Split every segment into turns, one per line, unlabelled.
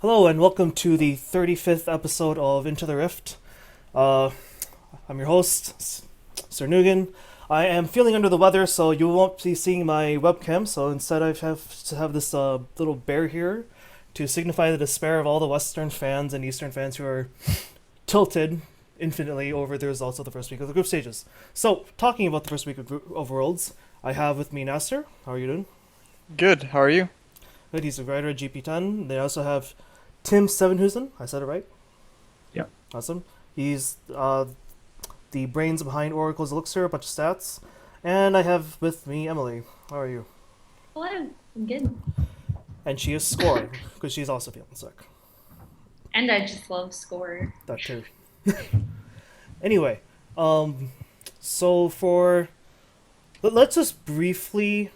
Hello and welcome to the 35th episode of Into the Rift. Uh, I'm your host, Sir Nugan. I am feeling under the weather, so you won't be seeing my webcam. So instead, I have to have this little bear here to signify the despair of all the Western fans and Eastern fans who are tilted infinitely over the results of the first week of the group stages. So, talking about the first week of Worlds, I have with me Nasser. How are you doing?
Good. How are you?
Good. He's a writer at GP10. They also have Tim Sevenhusen. I said it right.
Yeah.
Awesome. He's the brains behind Oracle's Elixir, a bunch of stats. And I have with me Emily. How are you?
Hello, I'm good.
And she is scoring, because she's also feeling sick.
And I just love score.
That too. Anyway, so let's just briefly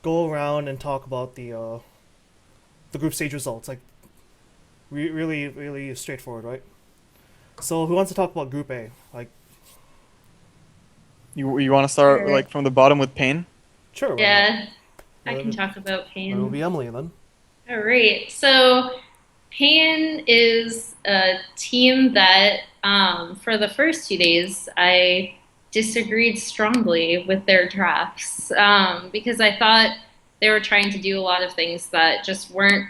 go around and talk about the group stage results. Like, really, really straightforward, right? So who wants to talk about Group A? Like,
You want to start
Sure.
like from the bottom with pain?
sure, why not?
Yeah, I
Then
can talk about
it'll
pain.
be Emily then.
All right, so pain is a team that, for the first 2 days, I disagreed strongly with their drafts because I thought they were trying to do a lot of things that just weren't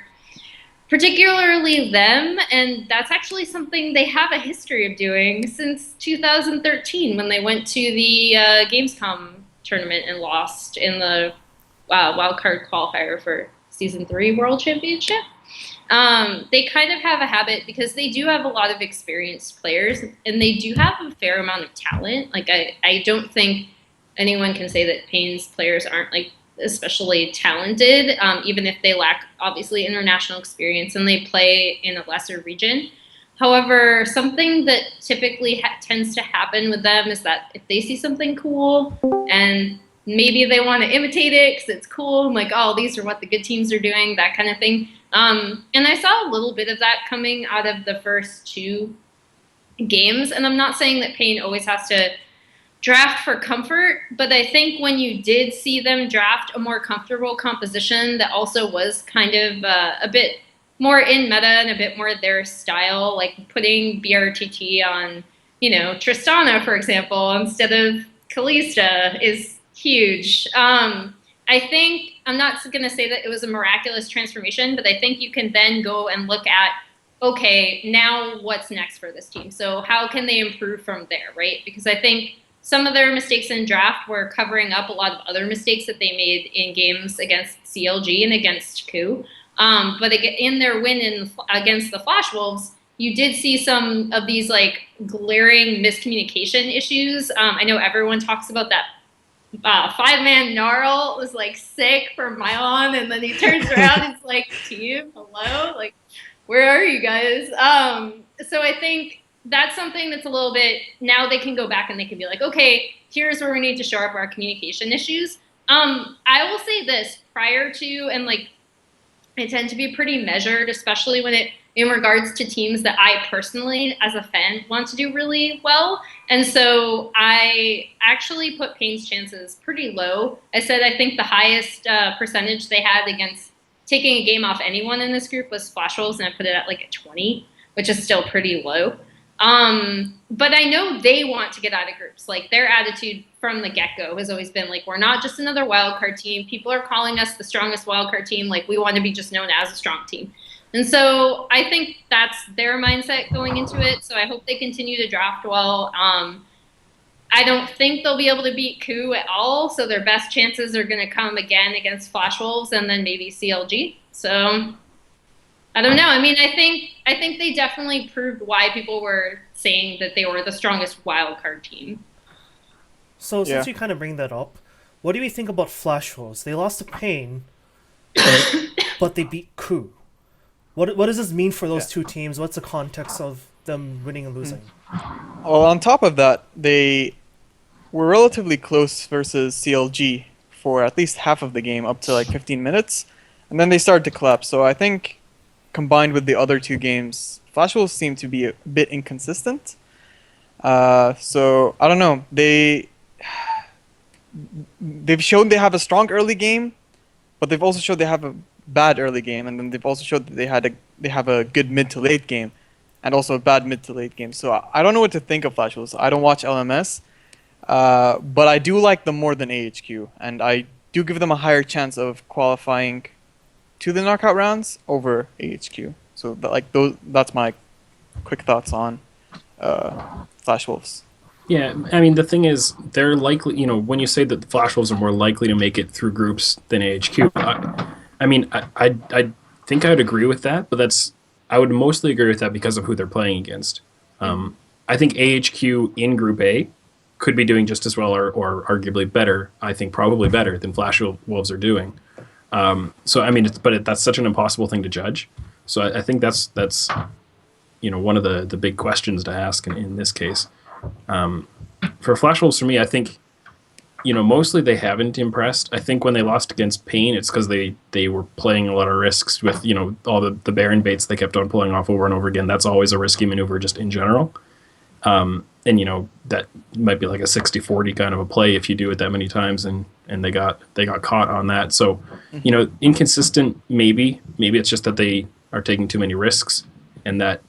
particularly them, and that's actually something they have a history of doing since 2013 when they went to the Gamescom tournament and lost in the wildcard qualifier for season 3 World Championship. They kind of have a habit because they do have a lot of experienced players and they do have a fair amount of talent. Like I don't think anyone can say that Payne's players aren't like especially talented, even if they lack obviously international experience and they play in a lesser region. However, something that typically tends to happen with them is that if they see something cool and maybe they want to imitate it because it's cool, and like, oh, these are what the good teams are doing, that kind of thing. And I saw a little bit of that coming out of the first 2 games. And I'm not saying that Payne always has to draft for comfort, but I think when you did see them draft a more comfortable composition that also was kind of a bit more in meta and a bit more their style, like putting BRTT on, Tristana, for example, instead of Kalista is huge. I think I'm not going to say that it was a miraculous transformation, but I think you can then go and look at, okay, now what's next for this team? So how can they improve from there, right? Because I think some of their mistakes in draft were covering up a lot of other mistakes that they made in games against CLG and against KU. But in their win against the Flash Wolves, you did see some of these like glaring miscommunication issues. I know everyone talks about that 5-man Gnarl was like sick for Mylon, and then he turns around and it's like, team, hello? Like, where are you guys? So I think that's something that's a little bit, now they can go back and they can be like, okay, here's where we need to shore up our communication issues. I will say this, prior to, and like, I tend to be pretty measured, especially when in regards to teams that I personally, as a fan, want to do really well. And so I actually put Payne's chances pretty low. I said I think the highest percentage they had against taking a game off anyone in this group was Flash Wolves, and I put it at like a 20, which is still pretty low. But I know they want to get out of groups. Like their attitude from the get-go has always been like, we're not just another wildcard team. People are calling us the strongest wildcard team. Like we want to be just known as a strong team. And so I think that's their mindset going into it. So I hope they continue to draft well. I don't think they'll be able to beat KU at all. So their best chances are going to come again against Flash Wolves and then maybe CLG. So I don't know. I mean, I think they definitely proved why people were saying that they were the strongest wildcard team.
So
Yeah.
since you kind of bring that up, what do we think about Flash Wolves? They lost to Pain, but they beat Coup. What does this mean for
Yeah.
those two teams? What's the context of them winning and losing?
Well, on top of that, they were relatively close versus CLG for at least half of the game, up to like 15 minutes, and then they started to collapse. So I think combined with the other 2 games, Flash Wolves seem to be a bit inconsistent. So I don't know. They've shown they have a strong early game, but they've also showed they have a bad early game, and then they've also showed that they have a good mid to late game, and also a bad mid to late game. So I don't know what to think of Flash Wolves. I don't watch LMS, but I do like them more than AHQ, and I do give them a higher chance of qualifying to the knockout rounds over AHQ. So that's my quick thoughts on Flash Wolves.
Yeah, I mean, the thing is, they're likely, when you say that the Flash Wolves are more likely to make it through groups than AHQ, I think I'd agree with that, but I would mostly agree with that because of who they're playing against. I think AHQ in Group A could be doing just as well or arguably better, I think probably better than Flash Wolves are doing. So, I mean, that's such an impossible thing to judge. So I think that's one of the big questions to ask in this case. For Flash Wolves, for me, I think, mostly they haven't impressed. I think when they lost against Pain, it's because they were playing a lot of risks with, all the Baron baits they kept on pulling off over and over again. That's always a risky maneuver just in general. And, that might be like a 60-40 kind of a play if you do it that many times, and they got caught on that. So, inconsistent, maybe it's just that they are taking too many risks, and that,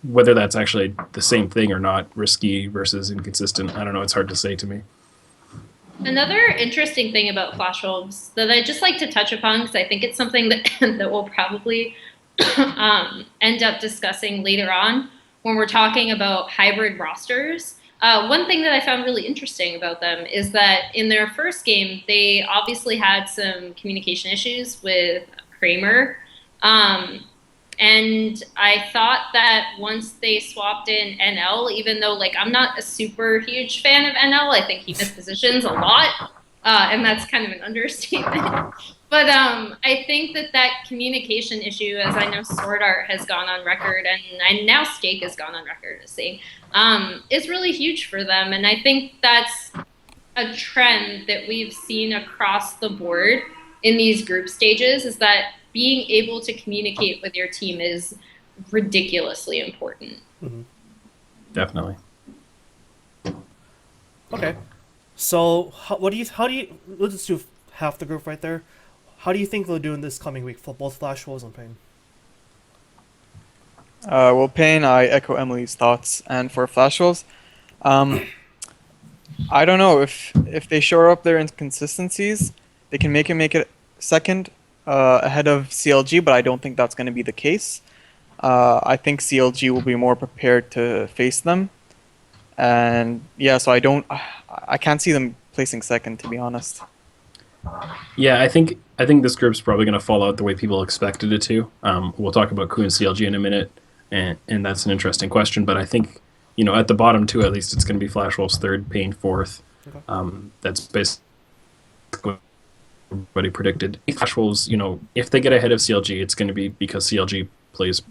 whether that's actually the same thing or not, risky versus inconsistent, I don't know. It's hard to say to me.
Another interesting thing about Flash Wolves that I just like to touch upon, because I think it's something that we'll probably end up discussing later on when we're talking about hybrid rosters. One thing that I found really interesting about them is that in their first game, they obviously had some communication issues with Kramer. And I thought that once they swapped in NL, even though I'm not a super huge fan of NL, I think he mispositions a lot, and that's kind of an understatement. But I think that communication issue, as I know Sword Art has gone on record, and now Stake has gone on record as saying, is really huge for them. And I think that's a trend that we've seen across the board in these group stages, is that being able to communicate with your team is ridiculously important.
Mm-hmm.
Definitely.
Okay. So, let's do half the group right there. How do you think they'll do in this coming week for both Flash Wolves and Pain?
Well, Pain, I echo Emily's thoughts, and for Flash Wolves, I don't know if they shore up their inconsistencies, they can make it second ahead of CLG, but I don't think that's going to be the case. I think CLG will be more prepared to face them, and yeah, so I can't see them placing second, to be honest.
Yeah, I think this group's probably going to fall out the way people expected it to. We'll talk about Ku and CLG in a minute, and that's an interesting question. But I think, at the bottom two, at least, it's going to be Flash Wolves third, Pain fourth. Okay. That's basically what everybody predicted. Flash Wolves, if they get ahead of CLG, it's going to be because CLG plays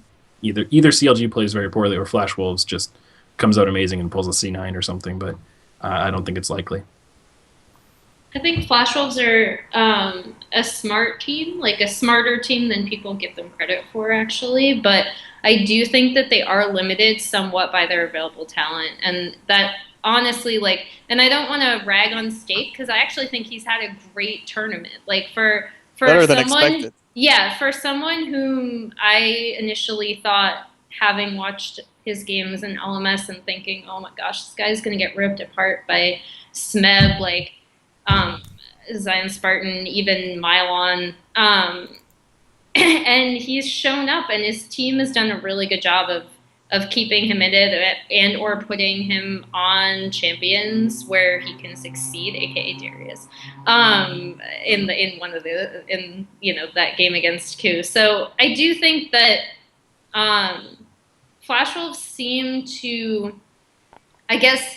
either CLG plays very poorly, or Flash Wolves just comes out amazing and pulls a C9 or something. But I don't think it's likely.
I think Flash Wolves are a smart team, a smarter team than people give them credit for, actually. But I do think that they are limited somewhat by their available talent. And that, honestly, and I don't want to rag on Stake, because I actually think he's had a great tournament. For
better than
someone,
expected.
Yeah, for someone whom I initially thought, having watched his games in LMS and thinking, oh my gosh, this guy's going to get ripped apart by Smeb, Zion Spartan, even Mylon. And he's shown up, and his team has done a really good job of keeping him in it and or putting him on champions where he can succeed, aka Darius, in that game against Ku. So I do think that Flash Wolves seem to, I guess,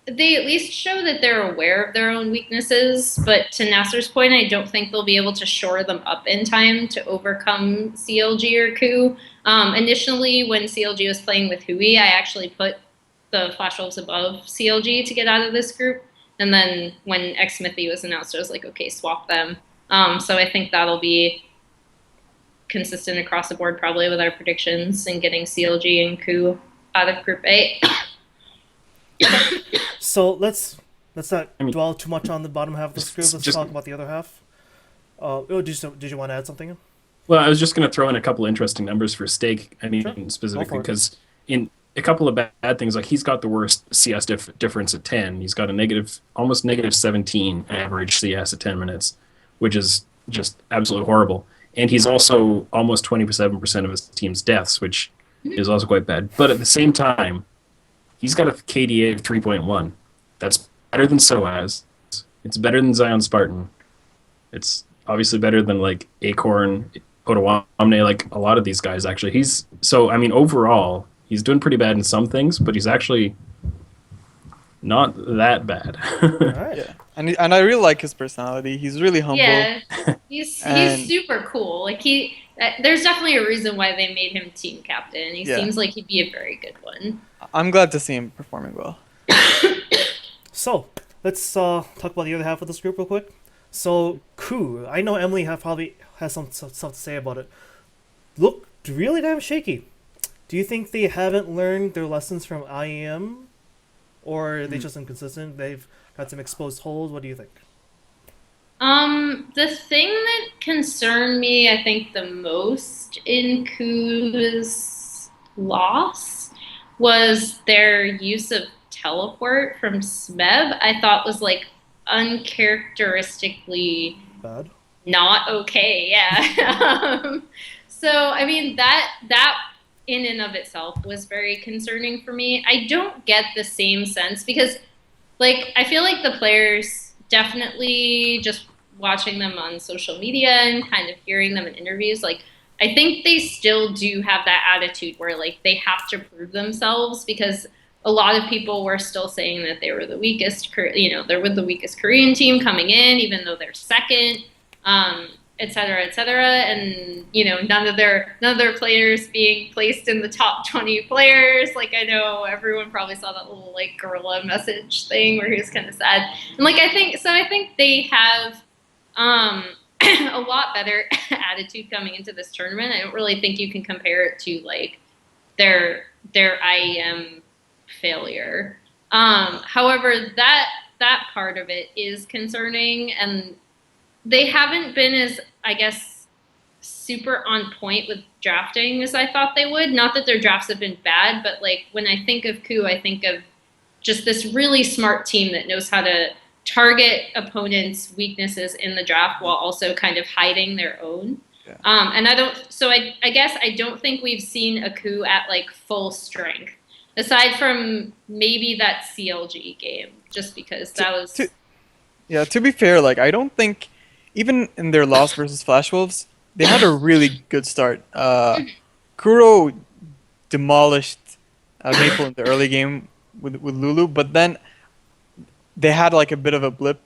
they at least show that they're aware of their own weaknesses, but to Nasser's point, I don't think they'll be able to shore them up in time to overcome CLG or Ku. Initially, when CLG was playing with Hui, I actually put the Flash Wolves above CLG to get out of this group. And then when X-Smithy was announced, I was like, okay, swap them. So I think that'll be consistent across the board probably with our predictions and getting CLG and Ku out of Group A.
So let's not dwell too much on the bottom half of this group. Let's talk about the other half. Did you want to add something?
Well, I was just going to throw in a couple interesting numbers for Stake. I mean,
Sure. Go
specifically
for it.
because in a couple of bad things, like he's got the worst CS difference at 10. He's got a almost negative 17 average CS at 10 minutes, which is just absolutely horrible. And he's also almost 27% of his team's deaths, which is also quite bad. But at the same time, he's got a KDA of 3.1. That's better than SOAS. It's better than Zion Spartan. It's obviously better than like Acorn, Potawamne, like a lot of these guys actually. I mean, overall, he's doing pretty bad in some things, but he's actually not that bad.
All right.
Yeah, and I really like his personality. He's really humble.
Yeah, he's
And-
super cool. Like there's definitely a reason why they made him team captain. He
Yeah.
seems like he'd be a very good one.
I'm glad to see him performing well.
So let's talk about the other half of this group real quick. So Ku, I know Emily probably has some stuff to say about it. Looked really damn shaky. Do you think they haven't learned their lessons from IEM, or are they just inconsistent? They've got some exposed holes. What do you think?
The thing that concerned me, I think, the most in Ku's loss was their use of teleport from Smeb. I thought was like uncharacteristically
Bad.
not okay. Yeah. So I mean that in and of itself was very concerning for me. I don't get the same sense because like I feel like the players definitely just watching them on social media and kind of hearing them in interviews, like I think they still do have that attitude where like they have to prove themselves because a lot of people were still saying that they were the weakest, they're with the weakest Korean team coming in, even though they're second, et cetera, et cetera. And, none of their players being placed in the top 20 players. Like, I know everyone probably saw that little, like, gorilla message thing where he was kind of sad. And, like, I think they have a lot better attitude coming into this tournament. I don't really think you can compare it to, like, their IEM failure. However, that part of it is concerning, and they haven't been as, I guess, super on point with drafting as I thought they would. Not that their drafts have been bad, but like when I think of Ku, I think of just this really smart team that knows how to target opponents' weaknesses in the draft while also kind of hiding their own.
Yeah.
And I guess I don't think we've seen a Ku at like full strength, aside from maybe that CLG game, just because that was.
To be fair, like I don't think even in their loss versus Flash Wolves, they had a really good start. Kuro demolished Maple in the early game with Lulu, but then they had like a bit of a blip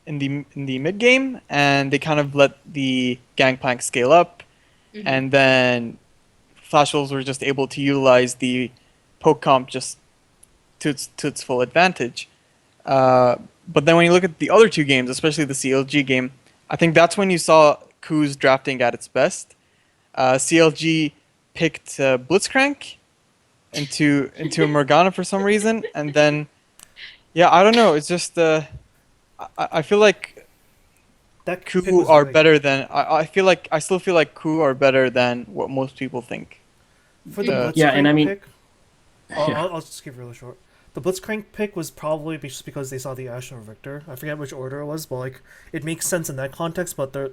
in the mid game, and they kind of let the Gangplank scale up, and then Flash Wolves were just able to utilize the poke comp just to its full advantage. But then when you look at the other two games, especially the CLG game, I think that's when you saw Ku's drafting at its best. CLG picked Blitzcrank into a Morgana for some reason, and then I don't know. It's just I feel like
That pick
Ku
was
are
really-
better than I still feel like Ku are better than what most people think.
For the Blitzcrank
Yeah, and I mean-
pick, I'll just give it really short. The Blitzcrank pick was probably just because they saw the Ashen Victor. I forget which order it was, but like it makes sense in that context. But the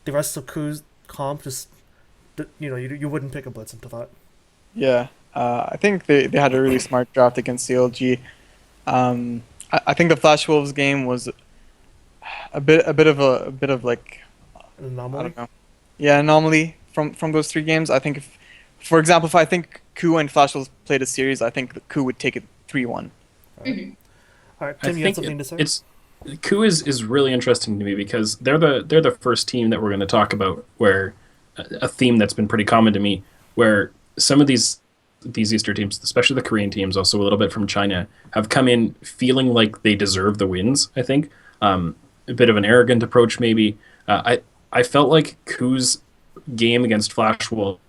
rest of Ku's comp just, you wouldn't pick a Blitz into that.
Yeah, I think they had a really smart draft against CLG. I think the Flash Wolves game was a bit of like
An
I
anomaly.
don't know. Yeah, anomaly from those three games. I think for example, if I think Ku and Flash Wolves played a series, I think Ku would take it 3-1.
All right,
I
Tim, you had
think
something to say?
it's Ku is really interesting to me because they're the first team that we're going to talk about where a theme that's been pretty common to me, where some of these Easter teams, especially the Korean teams, also a little bit from China, have come in feeling like they deserve the wins. I think a bit of an arrogant approach, maybe. I felt like Ku's game against Flash Wolves,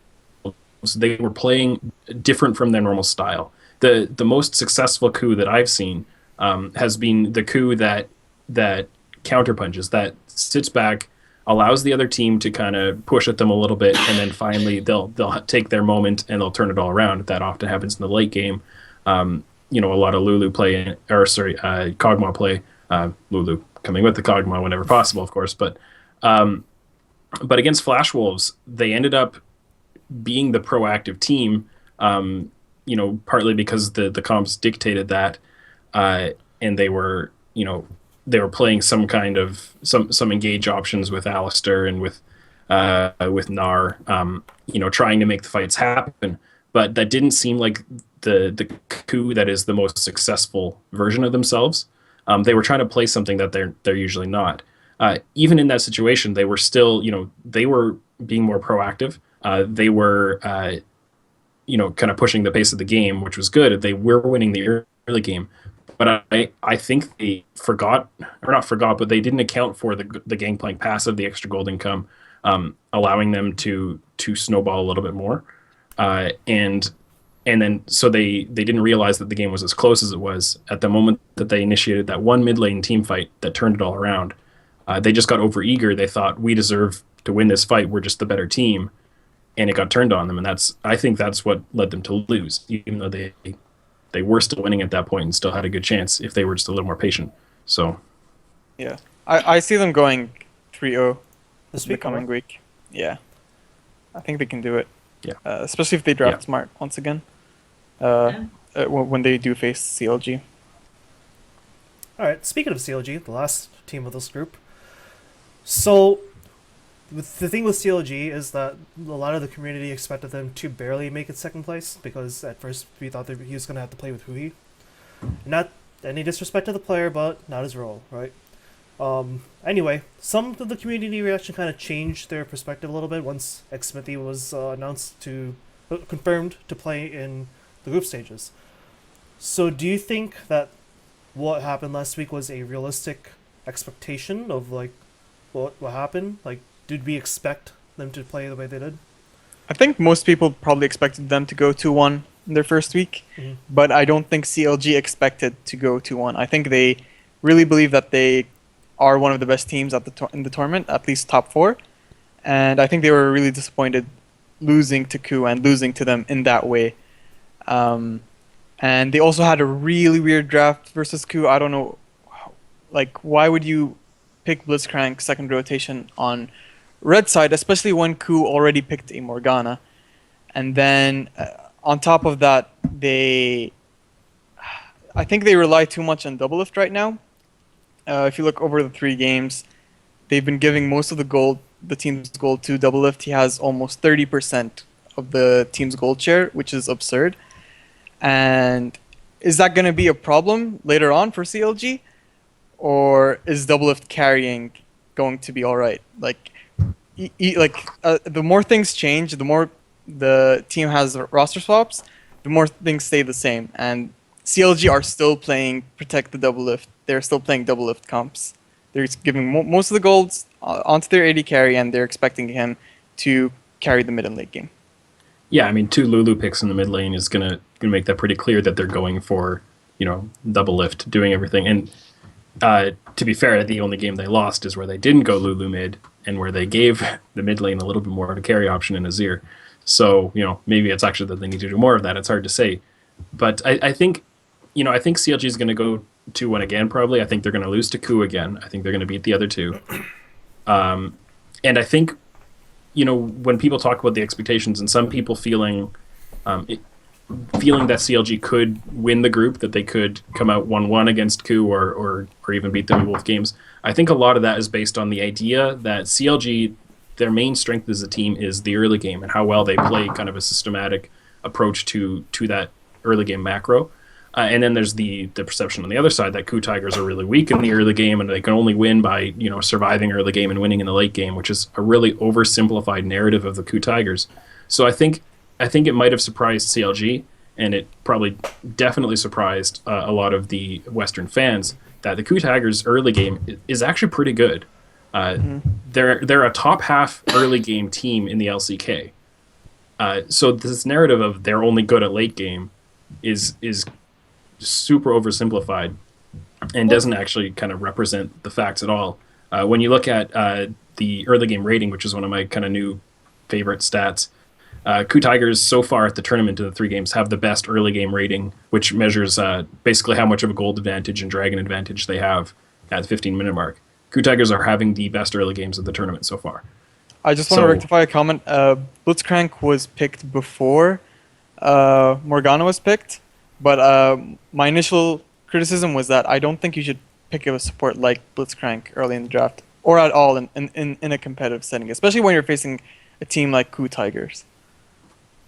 they were playing different from their normal style. The most successful Ku that I've seen has been the Ku that counterpunches, that sits back, allows the other team to kind of push at them a little bit, and then finally they'll take their moment and they'll turn it all around. That often happens in the late game. A lot of Lulu play, Kog'Maw play. Lulu coming with the Kog'Maw whenever possible, of course. But against Flash Wolves, they ended up being the proactive team. Partly because the comps dictated that, and they were playing some kind of some engage options with Alistair and with Nar, trying to make the fights happen. But that didn't seem like the coup that is the most successful version of themselves. They were trying to play something that they're usually not. Even in that situation, they were still, they were being more proactive. They were, kind of pushing the pace of the game, which was good. They were winning the early game. But I think they but they didn't account for the Gangplank passive, the extra gold income, allowing them to snowball a little bit more. And then so they didn't realize that the game was as close as it was at the moment that they initiated that one mid lane team fight that turned it all around. They just got overeager. They thought, we deserve to win this fight. We're just the better team. And it got turned on them. And I think that's what led them to lose, even though they were still winning at that point and still had a good chance if they were just a little more patient. So,
yeah. I see them going 3-0
This
the
week,
coming week. Yeah. I think they can do it.
Yeah.
Especially if they draft smart once again. When they do face CLG.
All right. Speaking of CLG, the last team of this group. So, the thing with CLG is that a lot of the community expected them to barely make it second place, because at first we thought that he was going to have to play with Hui. Not any disrespect to the player, but not his role, right? Anyway, some of the community reaction kind of changed their perspective a little bit once Xmithy was confirmed to play in the group stages. So do you think that what happened last week was a realistic expectation of what happened? Did we expect them to play the way they did?
I think most people probably expected them to go 2-1 in their first week, but I don't think CLG expected to go 2-1. I think they really believe that they are one of the best teams at in the tournament, at least top 4, and I think they were really disappointed losing to KU and losing to them in that way. And they also had a really weird draft versus KU. I don't know, why would you pick Blitzcrank second rotation on red side, especially when KU already picked a Morgana? And then on top of that, I think they rely too much on double lift right now. If you look over the 3 games, they've been giving most of the team's gold to double lift. He has almost 30% of the team's gold share, which is absurd. And is that going to be a problem later on for CLG? Or is double lift carrying going to be all right? The more things change, the more the team has roster swaps, the more things stay the same. And CLG are still playing Protect the Double Lift. They're still playing double lift comps. They're giving most of the golds onto their AD carry, and they're expecting him to carry the mid and late game.
Yeah, I mean, 2 Lulu picks in the mid lane is gonna make that pretty clear that they're going for, double lift, doing everything. And to be fair, the only game they lost is where they didn't go Lulu mid, and where they gave the mid lane a little bit more of a carry option in Azir. So, maybe it's actually that they need to do more of that. It's hard to say. But I think CLG is going to go 2-1 again, probably. I think they're going to lose to KU again. I think they're going to beat the other 2. And I think, when people talk about the expectations, and some people feeling that CLG could win the group, that they could come out 1-1 against KU or even beat them in both games, I think a lot of that is based on the idea that CLG, their main strength as a team is the early game and how well they play kind of a systematic approach to that early game macro. And then there's the perception on the other side that KU Tigers are really weak in the early game and they can only win by surviving early game and winning in the late game, which is a really oversimplified narrative of the KU Tigers. So I think it might have surprised CLG, and it probably definitely surprised a lot of the Western fans that the KU Tigers early game is actually pretty good. They're a top half early game team in the LCK. So this narrative of they're only good at late game is super oversimplified and doesn't actually kind of represent the facts at all. When you look at the early game rating, which is one of my kind of new favorite stats, Coup Tigers so far at the tournament in the 3 games have the best early game rating, which measures basically how much of a gold advantage and dragon advantage they have at the 15-minute mark. Coup Tigers are having the best early games of the tournament so far.
I just want to rectify a comment. Blitzcrank was picked before Morgana was picked, but my initial criticism was that I don't think you should pick a support like Blitzcrank early in the draft, or at all in a competitive setting, especially when you're facing a team like Coup Tigers.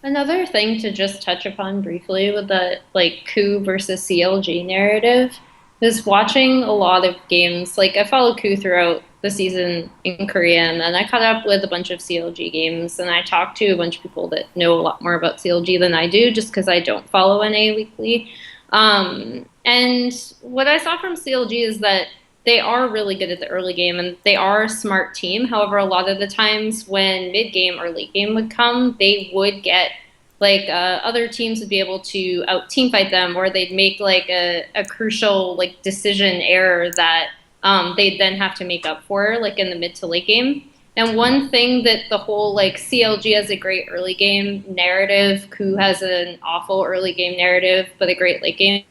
Another thing to just touch upon briefly with the like Coup versus CLG narrative is watching a lot of games. Like I followed Coup throughout the season in Korea, and then I caught up with a bunch of CLG games, and I talked to a bunch of people that know a lot more about CLG than I do, just because I don't follow NA weekly. And what I saw from CLG is that they are really good at the early game, and they are a smart team. However, a lot of the times when mid game or late game would come, they would get like other teams would be able to out team fight them, or they'd make like a crucial like decision error that they'd then have to make up for like in the mid to late game. And one thing that the whole like CLG has a great early game narrative, Coup has an awful early game narrative, but a great late game.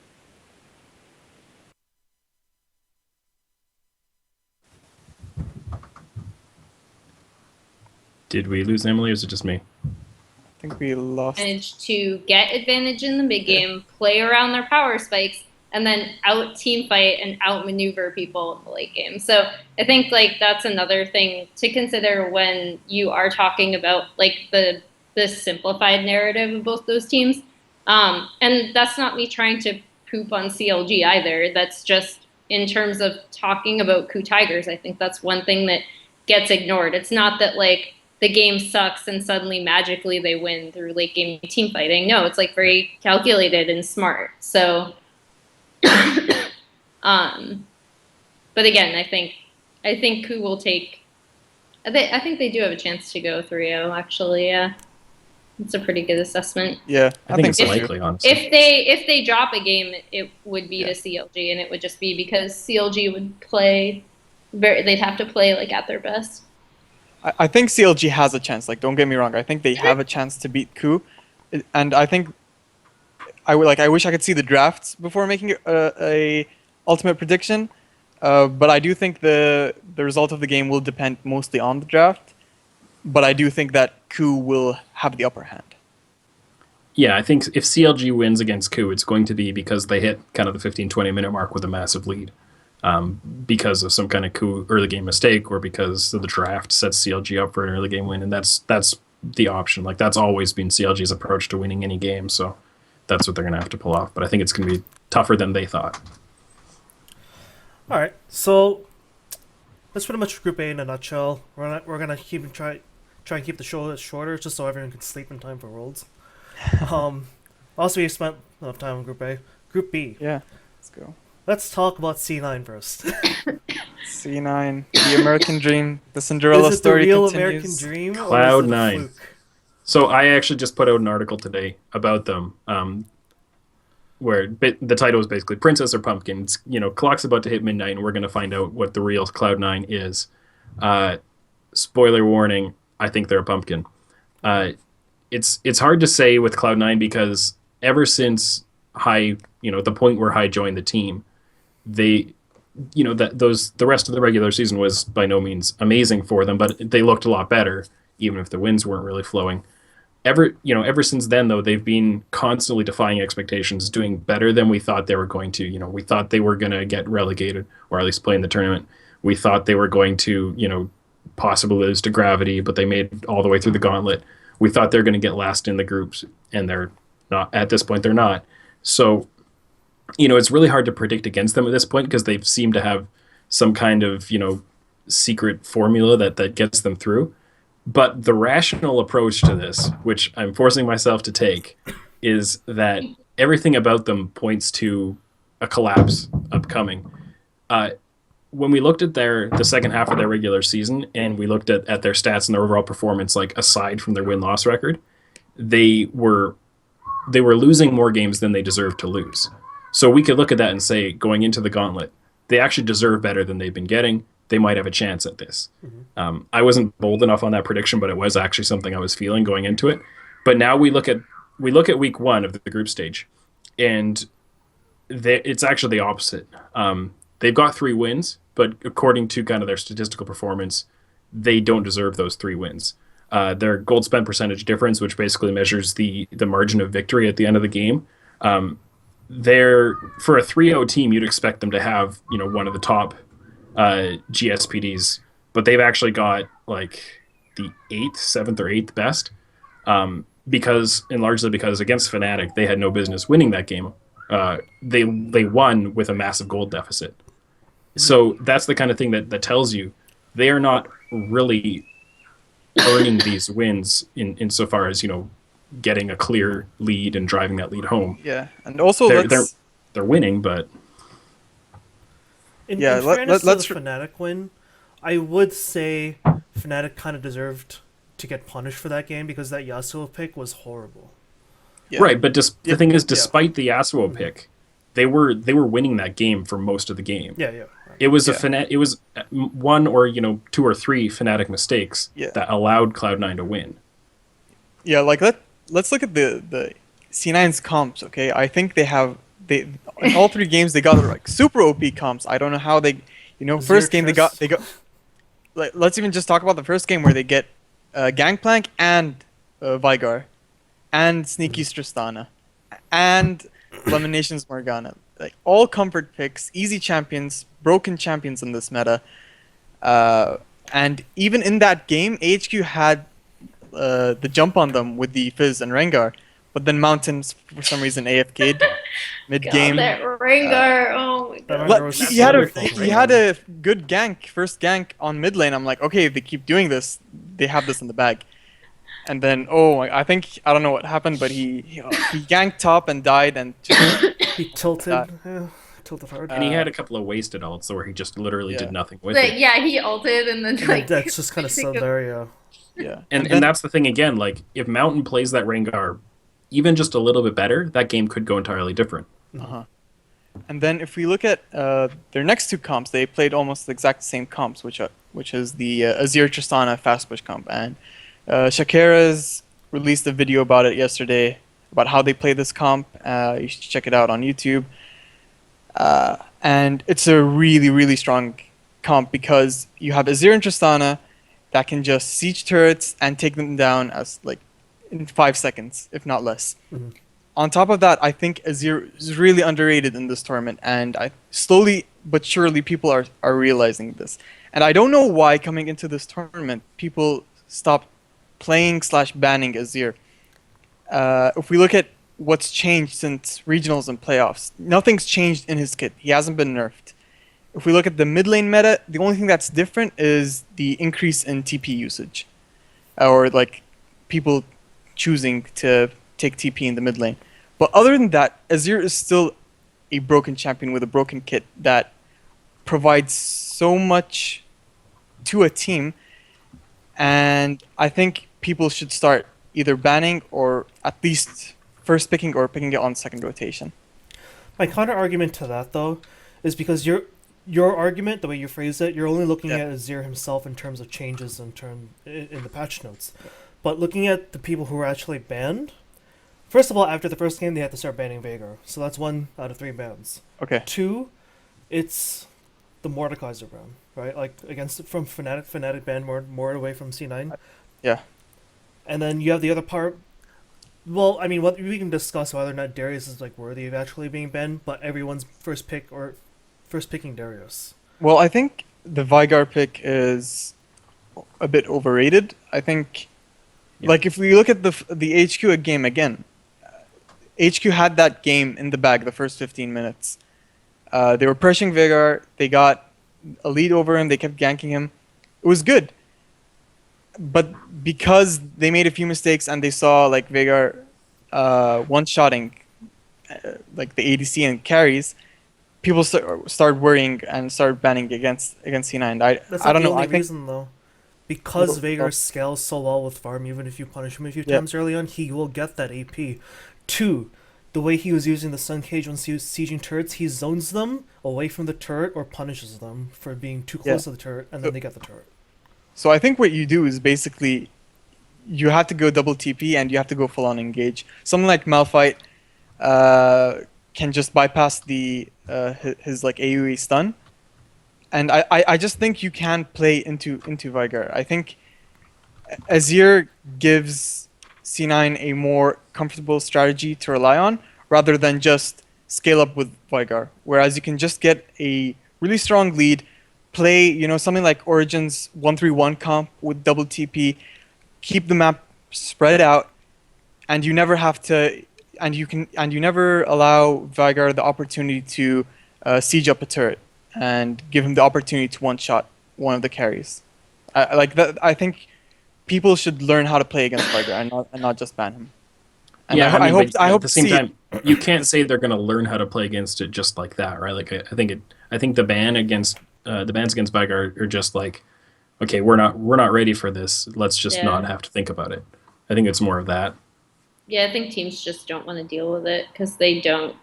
Did we lose Emily, or is it just me?
I think we lost.
Manage to get advantage in the mid game, play around their power spikes, and then out team fight and outmaneuver people in the late game. So I think like that's another thing to consider when you are talking about like the simplified narrative of both those teams. And that's not me trying to poop on CLG either. That's just in terms of talking about Coup Tigers. I think that's one thing that gets ignored. It's not that like the game sucks and suddenly magically they win through late game team fighting. No, it's like very calculated and smart. So, but again, I think Coup will take. I think they do have a chance to go 3-0. Actually, yeah, it's a pretty good assessment.
Yeah,
I think it's
so.
likely, honestly.
If they drop a game, it would be to CLG, and it would just be because CLG would play. They'd have to play like at their best.
I think CLG has a chance. Like, don't get me wrong. I think they have a chance to beat Coup, and I think I wish I could see the drafts before making a ultimate prediction. But I do think the result of the game will depend mostly on the draft. But I do think that Coup will have the upper hand.
Yeah, I think if CLG wins against Coup, it's going to be because they hit kind of the 15-20 minute mark with a massive lead. Because of some kind of Coup early game mistake, or because the draft sets CLG up for an early game win, and that's the option. Like that's always been CLG's approach to winning any game, so that's what they're gonna have to pull off. But I think it's gonna be tougher than they thought.
All right, so that's pretty much Group A in a nutshell. We're gonna try and keep the show shorter, just so everyone can sleep in time for Worlds. Also, we spent enough time on Group A. Group B.
Yeah, let's go.
Let's talk about C9 first.
C9, the American dream, the Cinderella
Is it
story
the real
continues.
American dream?
Cloud
or is it a
9.
fluke?
So I actually just put out an article today about them, where the title is basically "Princess or Pumpkin." It's, clock's about to hit midnight, and we're going to find out what the real Cloud9 is. Spoiler warning: I think they're a pumpkin. It's hard to say with Cloud9 because ever since the point where High joined the team, the rest of the regular season was by no means amazing for them, but they looked a lot better, even if the wins weren't really flowing. Ever since then, though, they've been constantly defying expectations, doing better than we thought they were going to. We thought they were going to get relegated, or at least play in the tournament. We thought they were going to, possibly lose to Gravity, but they made all the way through the gauntlet. We thought they were going to get last in the groups, and they're not. At this point, they're not. So, it's really hard to predict against them at this point because they seem to have some kind of, secret formula that gets them through. But the rational approach to this, which I'm forcing myself to take, is that everything about them points to a collapse upcoming. When we looked at the second half of their regular season, and we looked at their stats and their overall performance, like aside from their win-loss record, they were losing more games than they deserved to lose. So we could look at that and say, going into the gauntlet, they actually deserve better than they've been getting. they might have a chance at this. I wasn't bold enough on that prediction, but it was actually something I was feeling going into it. But now we look at week one of the group stage, and it's actually the opposite. They've got 3 wins, but according to kind of their statistical performance, they don't deserve those 3 wins. Their gold spend percentage difference, which basically measures the margin of victory at the end of the game, they're for a 3-0 team, you'd expect them to have one of the top GSPDs, but they've actually got like the 8th, 7th, or 8th best, largely because against Fnatic they had no business winning that game. They won with a massive gold deficit. So that's the kind of thing that tells you they are not really earning these wins insofar as getting a clear lead and driving that lead home.
Yeah, and also
they're winning, but
in fairness to the Fnatic win, I would say Fnatic kind of deserved to get punished for that game because that Yasuo pick was horrible.
Yeah. Right, but the thing is, despite the Yasuo pick, they were winning that game for most of the game.
Yeah. Right.
It was it was one or 2 or 3 Fnatic mistakes that allowed Cloud9 to win.
Yeah, like let's look at the C9's comps. Okay, I think they in all 3 games they got like super OP comps. I don't know how they first game they got. Like, let's even just talk about the first game where they get Gangplank and Vigar and Sneaky Tristana and Lemonation's Morgana. Like all comfort picks, easy champions, broken champions in this meta. And even in that game, AHQ had the jump on them with the Fizz and Rengar, but then Mountains for some reason AFK'd mid-game.
God, that Rengar, oh my god.
He had a good first gank on mid lane. I'm like, okay, if they keep doing this, they have this in the bag. And then, I don't know what happened, but he ganked top and died, and
he tilted. Tilted hard.
And he had a couple of wasted ults where he just literally did nothing with
it.
it.
Yeah, he ulted and then
that's just kind of so there,
yeah. And that's the thing again, like if Mountain plays that Rengar even just a little bit better, that game could go entirely different.
And then if we look at their next 2 comps, they played almost the exact same comps, which is the Azir Tristana fast push comp. And Shakira's released a video about it yesterday about how they play this comp. You should check it out on YouTube. And it's a really, really strong comp because you have Azir and Tristana that can just siege turrets and take them down as like in 5 seconds, if not less. On top of that, I think Azir is really underrated in this tournament, and slowly but surely people are realizing this. And I don't know why coming into this tournament people stopped playing/banning Azir. If we look at what's changed since regionals and playoffs, nothing's changed in his kit. He hasn't been nerfed. If we look at the mid lane meta, the only thing that's different is the increase in TP usage, or like people choosing to take TP in the mid lane. But other than that, Azir is still a broken champion with a broken kit that provides so much to a team, and I think people should start either banning or at least first picking or picking it on second rotation.
My counter argument to that though is because your argument, the way you phrase it, you're only looking at Azir himself in terms of changes in the patch notes. But looking at the people who were actually banned, first of all, after the first game, they had to start banning Veigar. So that's 1 out of 3 bans.
Okay.
2, it's the Mordekaiser ban, right? Like from Fnatic. Fnatic banned more away from C9.
Yeah.
And then you have the other part. Well, I mean, we can discuss whether or not Darius is like worthy of actually being banned, but everyone's first picking Darius.
Well, I think the Vigar pick is a bit overrated. I think, like, if we look at the HQ game again, HQ had that game in the bag the first 15 minutes. They were pressuring Vigar. They got a lead over him. They kept ganking him. It was good. But because they made a few mistakes and they saw like Veigar one-shotting like the ADC and carries, people start worrying and start banning against C9.
That's
I don't
the
know.
only
I think
reason though, because Veigar scales so well with farm. Even if you punish him a few times early on, he will get that AP. 2, the way he was using the Sun Cage when he was sieging turrets, he zones them away from the turret or punishes them for being too close to the turret, and then they get the turret.
So I think what you do is basically you have to go double TP and you have to go full on engage. Something like Malphite can just bypass the his like AoE stun, and I just think you can play into Veigar. I think Azir gives C9 a more comfortable strategy to rely on rather than just scale up with Veigar. Whereas you can just get a really strong lead, play, you know, something like Origin's 1-3-1 comp with double TP, keep the map spread out, and you never have to, and you never allow Veigar the opportunity to siege up a turret and give him the opportunity to one-shot one of the carries. Like that, I think people should learn how to play against Veigar and not just ban him. And
Yeah, I hope
I hope
at the same
to see
time, you can't say they're going to learn how to play against it just like that, right? Like I think the bans against Veigar are just like, okay, we're not ready for this. Let's just not have to think about it. I think it's more of that.
Yeah, I think teams just don't want to deal with it because they don't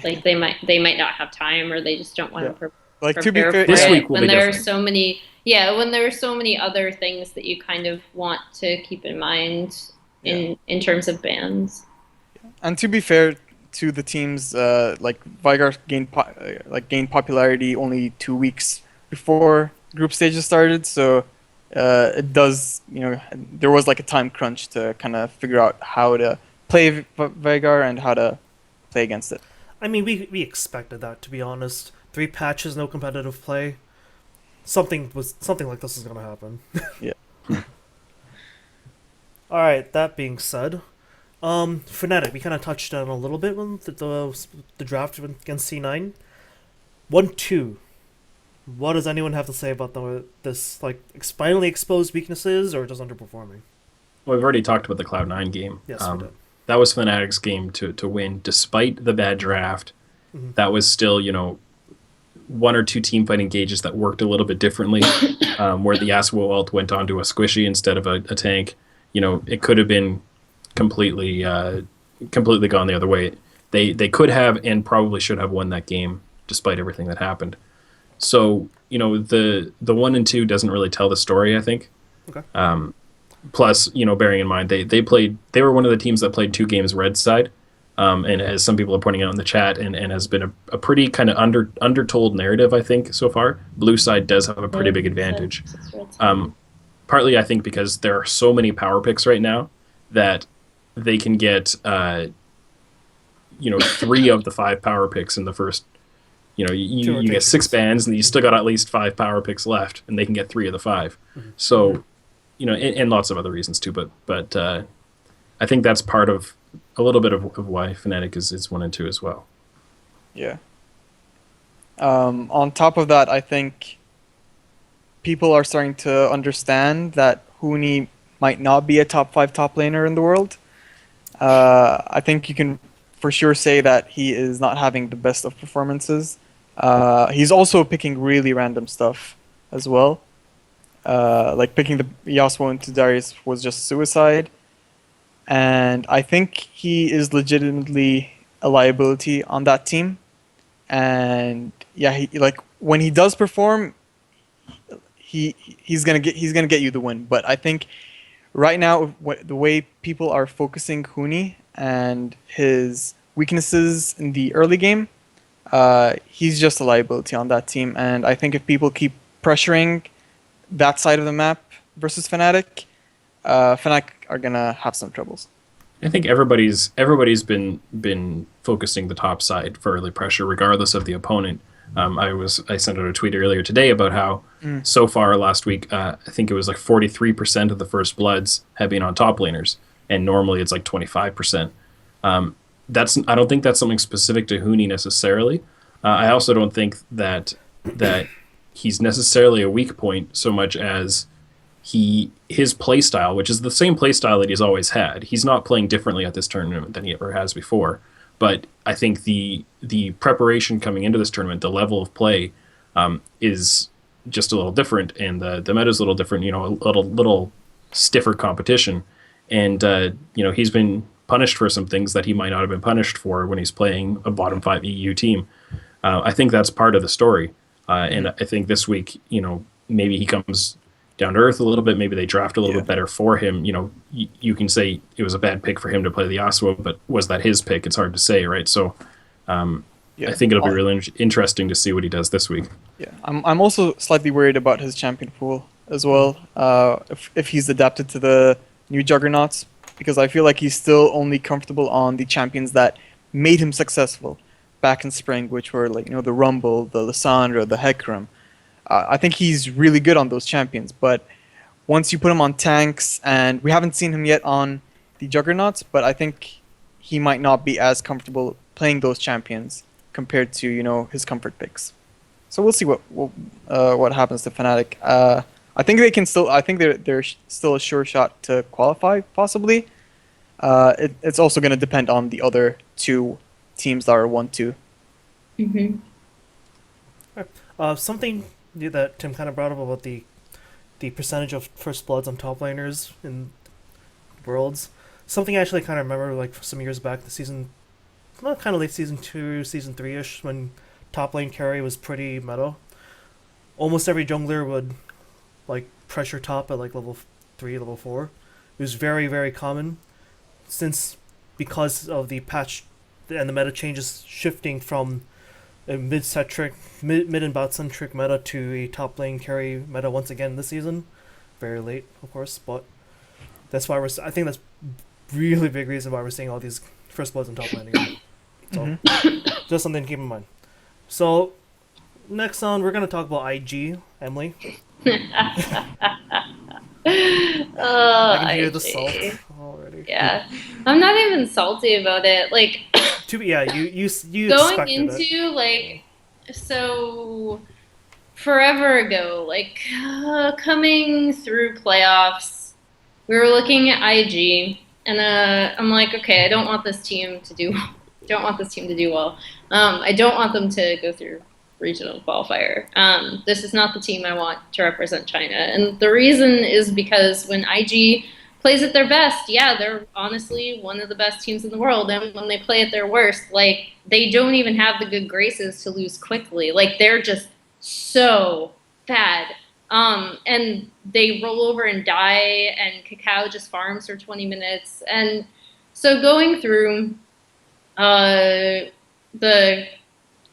like they might not have time or they just don't want to
like to
prepare
be fair,
for
This
it
week will
when
be
there are
different.
so many when there are so many other things that you kind of want to keep in mind in terms of bans.
And to be fair to the teams, like Veigar gained popularity only 2 weeks before group stages started, so it does, you know, there was like a time crunch to kind of figure out how to play Veigar and how to play against it.
I mean, we expected that, to be honest. 3 patches, no competitive play. Something like this is gonna happen.
Yeah.
All right. That being said, Fnatic, we kind of touched on a little bit when the draft against C9. 1-2. What does anyone have to say about this like finally exposed weaknesses or just underperforming?
Well, we've already talked about the Cloud9 game.
Yes, we did.
That was Fnatic's game to win, despite the bad draft.
Mm-hmm.
That was still, you know, 1 or 2 teamfight engages that worked a little bit differently, where the Yasuo ult went onto a squishy instead of a tank. You know, it could have been completely gone the other way. They could have and probably should have won that game despite everything that happened. So, you know, the 1 and 2 doesn't really tell the story, I think.
Okay.
Plus, you know, bearing in mind they were one of the teams that played 2 games red side, and as some people are pointing out in the chat, and has been a pretty kind of undertold narrative, I think, so far. Blue side does have a pretty big advantage. Partly, I think, because there are so many power picks right now that they can get, 3 of the 5 power picks in the first. You know, you get 6 bans, and you still got at least 5 power picks left, and they can get 3 of the 5. Mm-hmm. So, you know, and lots of other reasons too. But I think that's part of a little bit of why Fnatic is 1 and 2 as well.
Yeah. On top of that, I think people are starting to understand that Huni might not be a top 5 top laner in the world. I think you can for sure say that he is not having the best of performances. He's also picking really random stuff as well. Like picking the Yasuo into Darius was just suicide. And I think he is legitimately a liability on that team. And yeah, he, like when he does perform, he's gonna get you the win. But I think right now the way people are focusing Huni and his weaknesses in the early game, he's just a liability on that team. And I think if people keep pressuring that side of the map versus Fnatic, Fnatic are gonna have some troubles.
I think everybody's been focusing the top side for early pressure, regardless of the opponent. I sent out a tweet earlier today about how so far last week, I think it was like 43% of the first bloods have been on top laners, and normally it's like 25%. I don't think that's something specific to Huni necessarily. I also don't think that he's necessarily a weak point so much as his playstyle, which is the same playstyle that he's always had. He's not playing differently at this tournament than he ever has before. But I think the preparation coming into this tournament, the level of play, is just a little different, and the meta is a little different. You know, a little stiffer competition, and he's been punished for some things that he might not have been punished for when he's playing a bottom 5 EU team. I think that's part of the story. And I think this week, maybe he comes down to earth a little bit. Maybe they draft a little bit better for him. You can say it was a bad pick for him to play the Yasuo, but was that his pick? It's hard to say, right? So I think it'll be really interesting to see what he does this week.
Yeah, I'm also slightly worried about his champion pool as well. If he's adapted to the new juggernauts, because I feel like he's still only comfortable on the champions that made him successful back in spring, which were like the Rumble, the Lissandra, the Hecarim. I think he's really good on those champions, but once you put him on tanks, and we haven't seen him yet on the juggernauts, but I think he might not be as comfortable playing those champions compared to his comfort picks. So we'll see what happens to Fnatic. I think they can still. I think they're still a sure shot to qualify, possibly. It's also going to depend on the other two teams that are 1-2.
Something that Tim kind of brought up about the percentage of first bloods on top laners in Worlds. Something I actually kind of remember, like some years back, the season, well, kind of late season 2, season 3-ish, when top lane carry was pretty meta. Almost every jungler would like pressure top at like level 3, level 4. It was very, very common because of the patch and the meta changes shifting from a mid and bot centric meta to a top lane carry meta once again this season. Very late, of course, but that's why I think that's really big reason why we're seeing all these first bloods in top lane again. So just something to keep in mind. So next on, we're gonna talk about IG. Emily. I can hear the salt already.
Yeah, I'm not even salty about it. Like,
you
going into like, so forever ago, like coming through playoffs, we were looking at IG, and I'm like, okay, I don't want this team to do well. I don't want them to go through regional qualifier. This is not the team I want to represent China. And the reason is because when IG plays at their best, yeah, they're honestly one of the best teams in the world. And when they play at their worst, like, they don't even have the good graces to lose quickly. Like, they're just so bad. And they roll over and die, and Cacao just farms for 20 minutes. And so going through the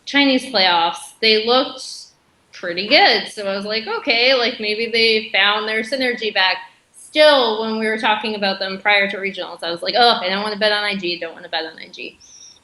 Chinese playoffs, they looked pretty good. So I was like, okay, like maybe they found their synergy back. Still, when we were talking about them prior to regionals, I was like, oh, I don't want to bet on IG, don't want to bet on IG.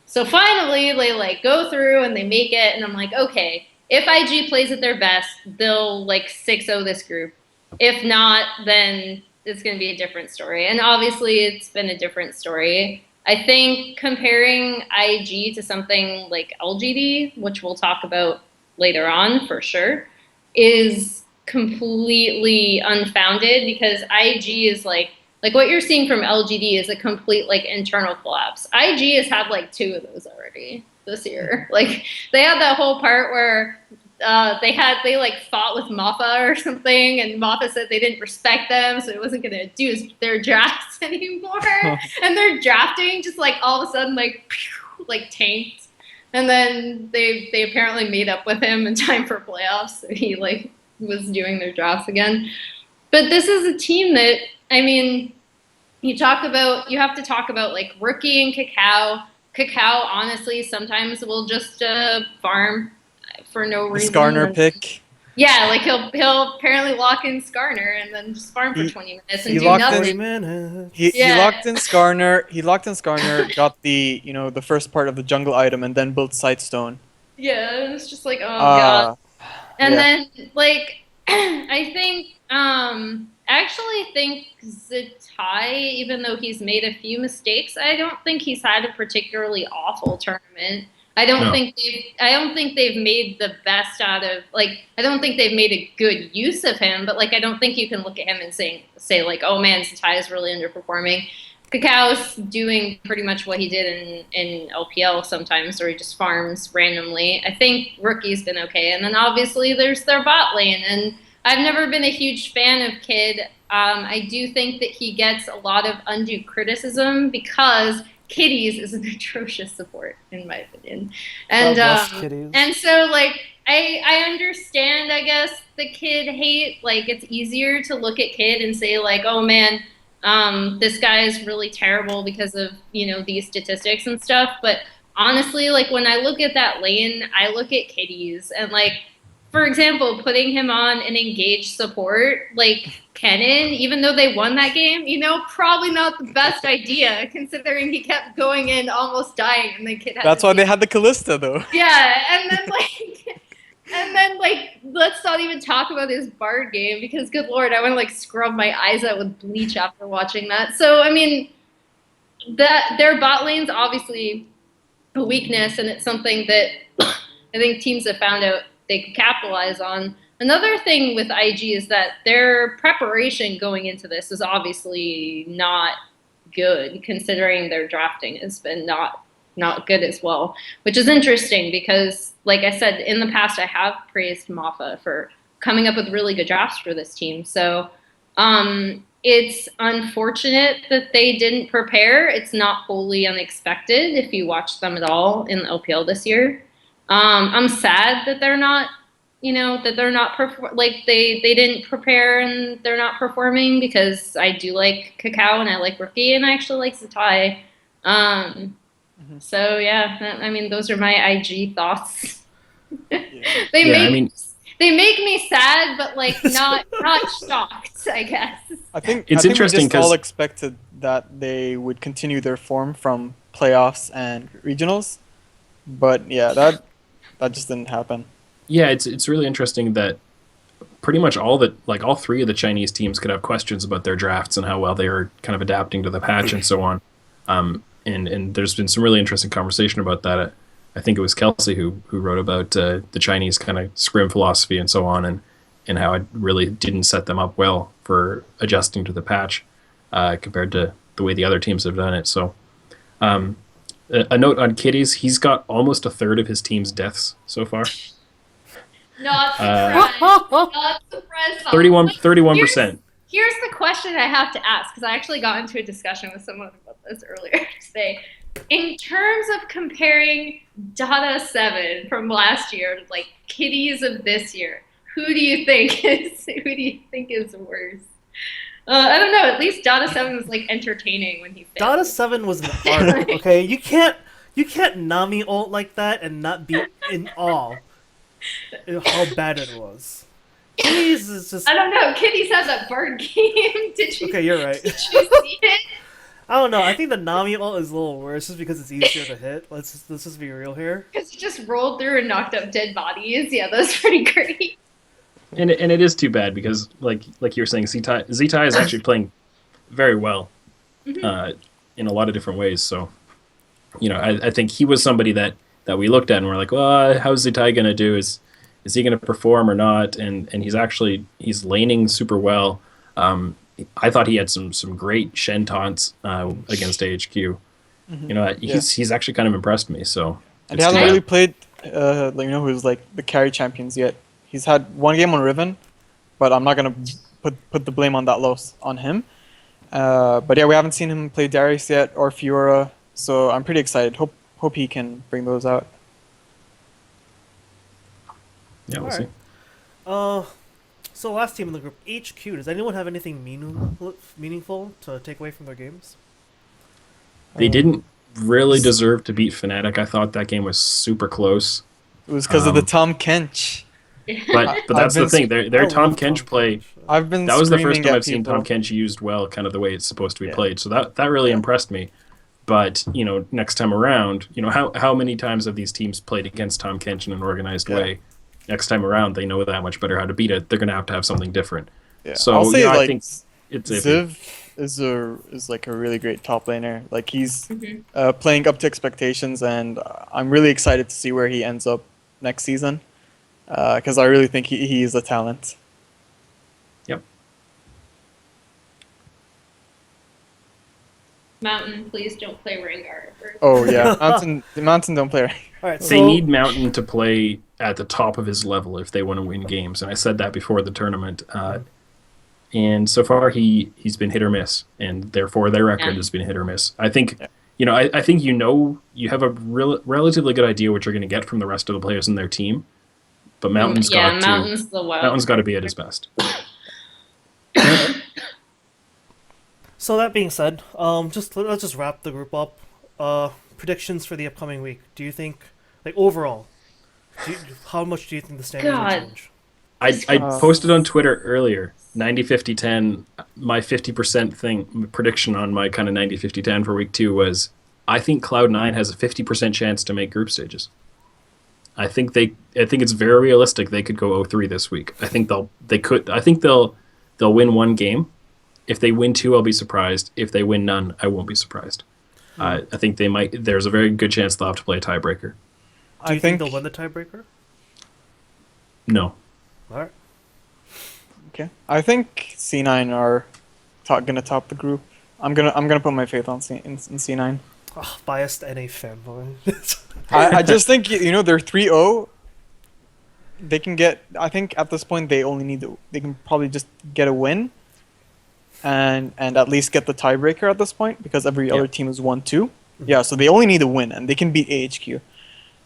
So finally, they like go through and they make it, and I'm like, okay, if IG plays at their best, they'll like 6-0 this group. If not, then it's going to be a different story. And obviously, it's been a different story. I think comparing IG to something like LGD, which we'll talk about later on for sure, is completely unfounded, because IG is like what you're seeing from LGD is a complete like internal collapse. IG has had like 2 of those already this year. Like, they had that whole part where they like fought with Mappa or something, and Mappa said they didn't respect them, so it wasn't gonna do their drafts anymore. And their drafting just like all of a sudden like tanked. And then they apparently made up with him in time for playoffs, so he like was doing their drafts again. But this is a team that, I mean, you have to talk about like Rookie and Cacao. Cacao honestly sometimes will just farm for no reason.
Skarner pick.
Yeah, like he'll apparently lock in Skarner and then just farm for 20 minutes and do nothing.
He locked in Skarner. He locked in Skarner, got the the first part of the jungle item, and then built Sightstone.
Yeah, it was just like, oh god. And then like I actually think Zatai, even though he's made a few mistakes, I don't think he's had a particularly awful tournament. I don't think they've made the best out of, like, I don't think they've made a good use of him, but like I don't think you can look at him and say like, oh man, Zatai is really underperforming. Cacao's doing pretty much what he did in LPL sometimes, or he just farms randomly. I think Rookie's been okay. And then obviously there's their bot lane. And I've never been a huge fan of Kid. I do think that he gets a lot of undue criticism because Kitties is an atrocious support, in my opinion.
God
And
bless kitties.
and so like I understand, I guess, the Kid hate. Like it's easier to look at Kid and say like, oh man, this guy is really terrible because of these statistics and stuff. But honestly, like when I look at that lane, I look at Kitties and like, for example, putting him on an engaged support like Kennen, even though they won that game, probably not the best idea considering he kept going in almost dying and the kid had
That's
to
why
be-
they had the Callista, though.
Yeah, and then let's not even talk about his Bard game because good lord, I want to like scrub my eyes out with bleach after watching that. So I mean that their bot lane's obviously a weakness and it's something that I think teams have found out they could capitalize on. Another thing with IG is that their preparation going into this is obviously not good, considering their drafting has been not good as well, which is interesting because, like I said, in the past I have praised Mafa for coming up with really good drafts for this team. So it's unfortunate that they didn't prepare. It's not wholly unexpected if you watch them at all in the OPL this year. I'm sad that they're not, like they didn't prepare and they're not performing because I do like Kakao and I like Rookie and I actually like Zatai. So yeah, I mean those are my IG thoughts. They make me sad, but like not shocked, I guess.
I think
It's interesting
we just all
'cause-
expected that they would continue their form from playoffs and regionals, but yeah, that just didn't happen.
Yeah, it's really interesting that pretty much all three of the Chinese teams could have questions about their drafts and how well they are kind of adapting to the patch and so on. And there's been some really interesting conversation about that. I think it was Kelsey who wrote about the Chinese kind of scrim philosophy and so on, and how it really didn't set them up well for adjusting to the patch compared to the way the other teams have done it. So a note on Kitties, he's got almost a third of his team's deaths so far.
Not surprised. Not surprised.
31%.
Here's the question I have to ask because I actually got into a discussion with someone about this earlier today. In terms of comparing Dota 7 from last year to like Kitties of this year, who do you think is worse? I don't know. At least Dota 7 was like entertaining when he failed.
Dota 7 was an art, okay? You can't Nami ult like that and not be in awe at how bad it was. Kitties is just...
I don't know. Kitties has that bird game. Did you?
Okay, you're right.
Did you see it?
I don't know. I think the Nami ult is a little worse just because it's easier to hit. Let's just be real here.
Because it just rolled through and knocked up dead bodies. Yeah, that was pretty great.
And it is too bad because, like you were saying, Zitai is actually playing very well in a lot of different ways. So, I think he was somebody that we looked at and we're like, well, how's Zitai going to do? Is he going to perform or not? And he's laning super well. I thought he had some great Shen taunts against AHQ. He's actually kind of impressed me. So,
And he hasn't really played, who's like the carry champions yet. He's had one game on Riven, but I'm not gonna put the blame on that loss on him. But yeah, we haven't seen him play Darius yet or Fiora, so I'm pretty excited. Hope he can bring those out.
Yeah, we'll see.
So last team in the group, HQ. Does anyone have anything meaningful to take away from their games?
They didn't really deserve to beat Fnatic. I thought that game was super close.
It was because of the Tom Kench.
But that's the thing. Their Tom Kench play. That was the first time I've seen Tom Kench used well, kind of the way it's supposed to be played. So that really impressed me. But next time around, how many times have these teams played against Tom Kench in an organized way? Next time around, they know that much better how to beat it. They're going to have something different.
Yeah.
So
I'll say,
I think it's
Ziv is like a really great top laner. Like he's playing up to expectations, and I'm really excited to see where he ends up next season. Because I really think he is a talent.
Yep.
Mountain, please don't play Rengar.
Oh yeah, the Mountain don't play.
All right,
They
so
need Mountain to play at the top of his level if they want to win games, and I said that before the tournament. And so far, he's been hit or miss, and therefore their record has been hit or miss. I think, I think you have a relatively good idea what you're going to get from the rest of the players in their team, but Mountain's
Mountain's the wow.
Mountain's got to be at his best.
So that being said, let's just wrap the group up. Predictions for the upcoming week. Do you think, like overall, how much do you think the standings will change?
I posted on Twitter earlier 90-50-10. My 50% prediction on my kind of 90-50-10 for week 2 was I think Cloud9 has a 50% chance to make group stages. I think it's very realistic they could go 0-3 this week. I think they'll win one game. If they win 2, I'll be surprised. If they win none, I won't be surprised. I think they might. There's a very good chance they'll have to play a tiebreaker.
Do you think they'll win the tiebreaker?
No.
All right.
Okay. I think C9 are going to top the group. I'm gonna put my faith on in C9.
Oh, biased NA fanboy.
I just think they're 3-0. They can get. I think at this point they only need they can probably just get a win. And at least get the tiebreaker at this point because every other team is 1-2. Mm-hmm. Yeah, so they only need a win and they can beat AHQ.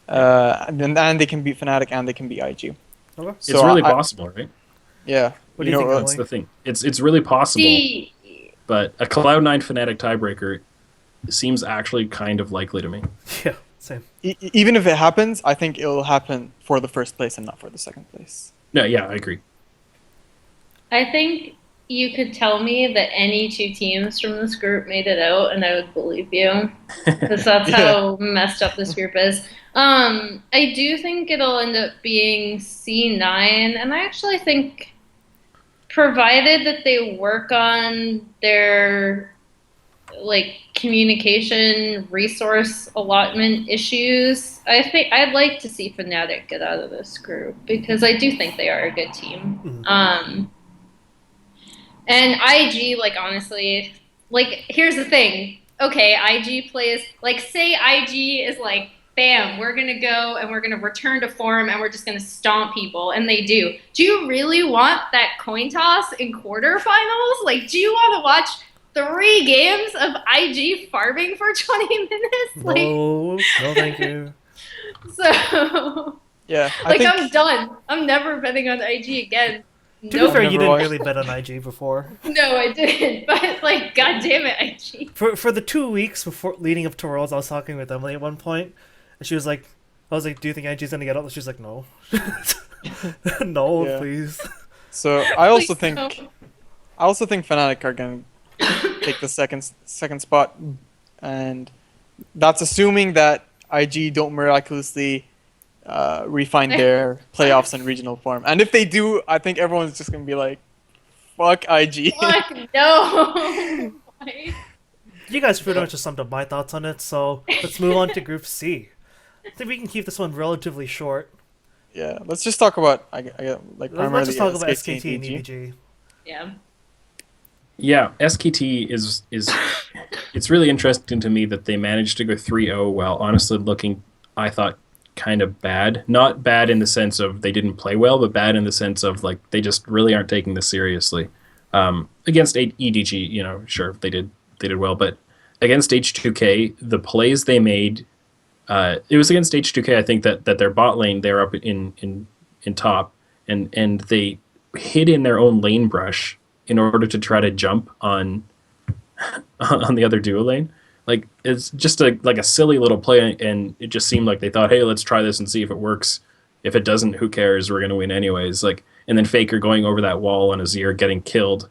And they can beat Fnatic and they can beat IG.
Okay.
So it's really possible, right?
Yeah.
What do you think,
that's the thing. It's really possible. But a Cloud9 Fnatic tiebreaker seems actually kind of likely to me.
Yeah, same.
Even if it happens, I think it'll happen for the first place and not for the second place.
No, yeah, I agree.
I think you could tell me that any 2 teams from this group made it out, and I would believe you, because that's how messed up this group is. I do think it'll end up being C9, and I actually think, provided that they work on their communication resource allotment issues, I think I'd like to see Fnatic get out of this group because I do think they are a good team.
Mm-hmm.
And IG, honestly, here's the thing. Okay, IG plays, say IG is bam, we're going to go and we're going to return to form and we're just going to stomp people, and they do. Do you really want that coin toss in quarterfinals? Do you want to watch 3 games of IG farming for 20 minutes?
No, thank you.
So, yeah,
I'm done. I'm never betting on IG again.
To be fair, you didn't really bet on IG before.
No, I didn't. But god damn it, IG.
For the 2 weeks before leading up to Worlds, I was talking with Emily at one point, and she was like, "I was like, do you think IG's gonna get out?" She was like, "No, no, please."
So I also think Fnatic are gonna take the second spot, and that's assuming that IG don't miraculously refine their playoffs and regional form. And if they do, I think everyone's just gonna be like, "Fuck IG."
Fuck no.
You guys pretty much just summed up my thoughts on it, so let's move on to Group C. I think we can keep this one relatively short.
Yeah, let's just talk about
let's just talk about SKT and EDG.
Yeah.
Yeah, SKT is it's really interesting to me that they managed to go 3-0 while honestly looking, I thought, kind of bad. Not bad in the sense of they didn't play well, but bad in the sense of they just really aren't taking this seriously. Against EDG, sure they did well, but against H2K, the plays they made, it was against H2K. I think that their bot lane, they're up in top, and they hid in their own lane brush in order to try to jump on the other duo lane. It's just a silly little play, and it just seemed like they thought, hey, let's try this and see if it works. If it doesn't, who cares? We're gonna win anyways. And then Faker going over that wall on Azir getting killed,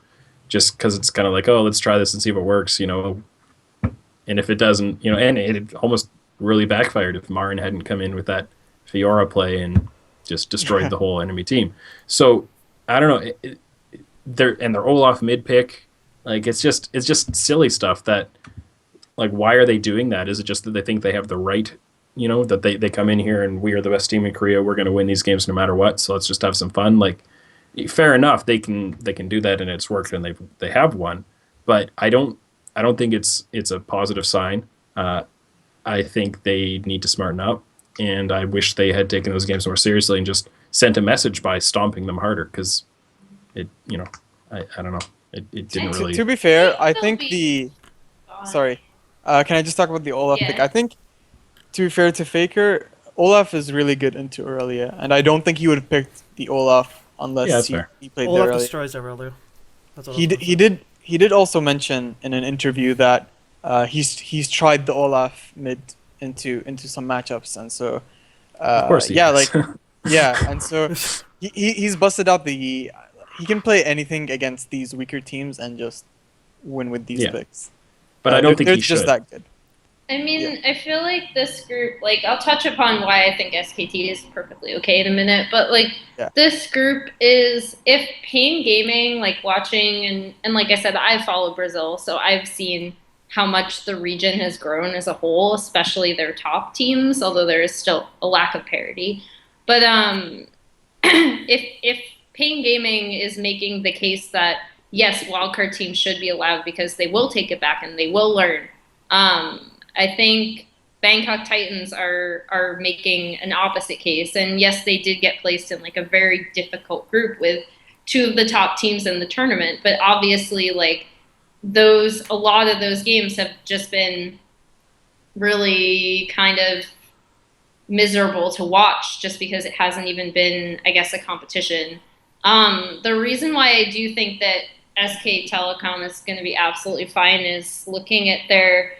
just because it's kind of oh, let's try this and see if it works, And if it doesn't, and it almost really backfired if Marin hadn't come in with that Fiora play and just destroyed the whole enemy team. So I don't know. Their Olaf mid pick, it's just silly stuff that. Why are they doing that? Is it just that they think they have the right, that they come in here and we are the best team in Korea, we're going to win these games no matter what, so let's just have some fun? Fair enough, they can do that and it's worked and they have won, but I don't I don't think it's a positive sign. I think they need to smarten up, and I wish they had taken those games more seriously and just sent a message by stomping them harder because I don't know. It didn't really.
To be fair, I
They'll
think
be fine.
sorry. Can I just talk about the Olaf pick?
Yeah.
I think, to be fair to Faker, Olaf is really good into Aurelia, and I don't think he would have picked the Olaf
Yeah,
unless
that's
he,
fair.
he played the
Olaf
Aurelia.
destroys earlier. That's what I
He
was
did,
gonna
he
say.
did he did also mention in an interview that he's tried the Olaf mid into some matchups, and so
Of course he
yeah,
has.
like yeah, and so he's busted out he can play anything against these weaker teams and just win with these
Yeah.
picks.
But I don't think
they're
he
just
should.
that good.
I mean,
Yeah.
I feel like this group, like, I'll touch upon why I think SKT is perfectly okay in a minute, but, like,
Yeah.
this group is, if Pain Gaming, like, watching, and like I said, I follow Brazil, so I've seen how much the region has grown as a whole, especially their top teams, although there is still a lack of parity. But, if Pain Gaming is making the case that, yes, wildcard teams should be allowed because they will take it back and they will learn, I think Bangkok Titans are making an opposite case. And yes, they did get placed in like a very difficult group with two of the top teams in the tournament. But obviously, like a lot of those games have just been really kind of miserable to watch just because it hasn't even been, I guess, a competition. The reason why I do think that SK Telecom is going to be absolutely fine is looking at their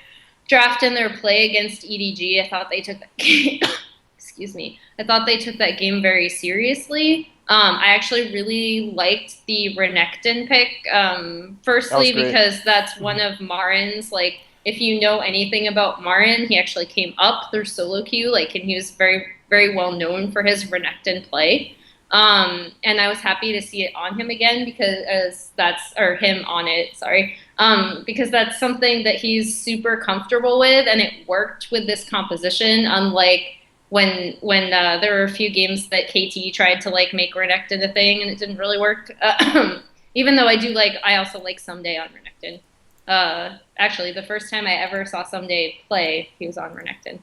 draft and their play against EDG. I thought they took that game. Excuse me. I thought they took that game very seriously. I actually really liked the Renekton pick. Firstly,
great.
because that's one of Marin's, like, if you know anything about Marin, he actually came up through solo queue, like, and he was very, very well known for his Renekton play. And I was happy to see it on him again or him on it, sorry, because that's something that he's super comfortable with, and it worked with this composition, unlike when there were a few games that KT tried to like make Renekton a thing and it didn't really work. Even though I also like Someday on Renekton. Actually, the first time I ever saw Someday play, he was on Renekton.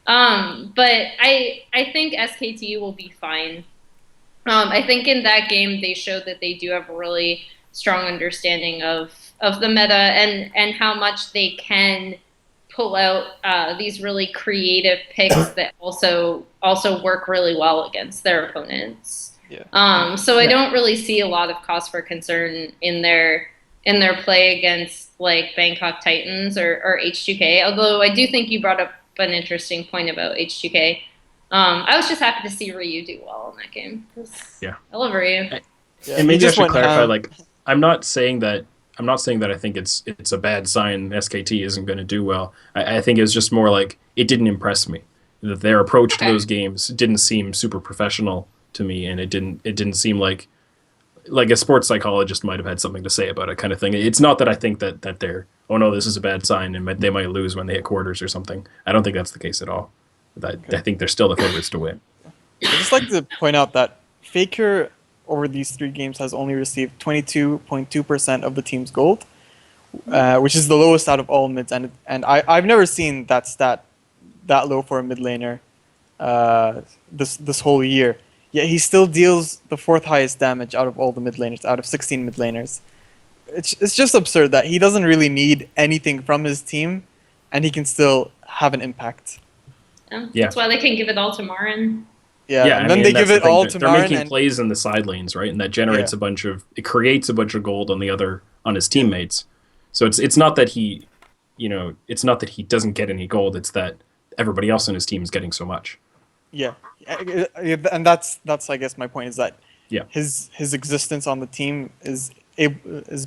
But I think SKT will be fine. I think in that game they showed that they do have a really strong understanding of the meta and how much they can pull out these really creative picks that also work really well against their opponents.
Yeah.
So I don't really see a lot of cause for concern in their play against like Bangkok Titans or H2K. Although I do think you brought up an interesting point about H2K. I was just happy to see Ryu do well in that game.
Yeah.
I love Ryu.
Yeah,
And maybe I should
went
clarify,
ham.
like, I'm not saying that I think it's a bad sign SKT isn't going to do well. I think it's just more like it didn't impress me. That their approach to those games didn't seem super professional to me, and it didn't seem like a sports psychologist might have had something to say about it, kind of thing. It's not that I think that they're, oh no, this is a bad sign and they might lose when they hit quarters or something. I don't think that's the case at all. I think they're still the favorites to win.
I'd just like to point out that Faker over these 3 games has only received 22.2% of the team's gold, which is the lowest out of all mids, and I've never seen that stat that low for a mid laner this whole year. Yet he still deals the 4th highest damage out of all the mid laners, out of 16 mid laners. It's just absurd that he doesn't really need anything from his team, and he can still have an impact.
Yeah.
That's why they can give it all to Marin.
Yeah, and then they give it all to
They're
Marin,
making
and
plays in the side lanes, right? And that generates
Yeah.
it creates a bunch of gold on his teammates. So it's not that he, it's not that he doesn't get any gold. It's that everybody else in his team is getting so much.
yeah, and that's I guess my point is that
Yeah.
his existence on the team is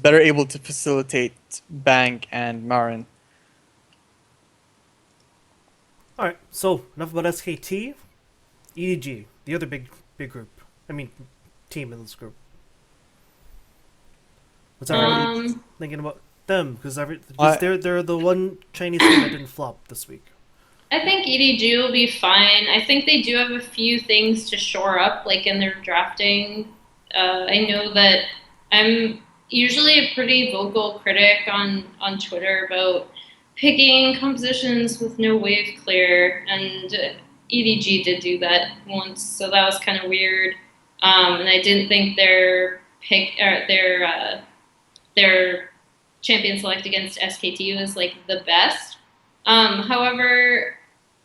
better able to facilitate Bang and Marin.
All right, so enough about SKT. EDG, the other big group. I mean, team in this group. What's everybody thinking about them? Because they're the one Chinese team that didn't flop this week.
I think EDG will be fine. I think they do have a few things to shore up, like in their drafting. I know that usually a pretty vocal critic on Twitter about picking compositions with no wave clear, and EDG did do that once, so that was kind of weird. And I didn't think their champion select against SKT was like the best. However,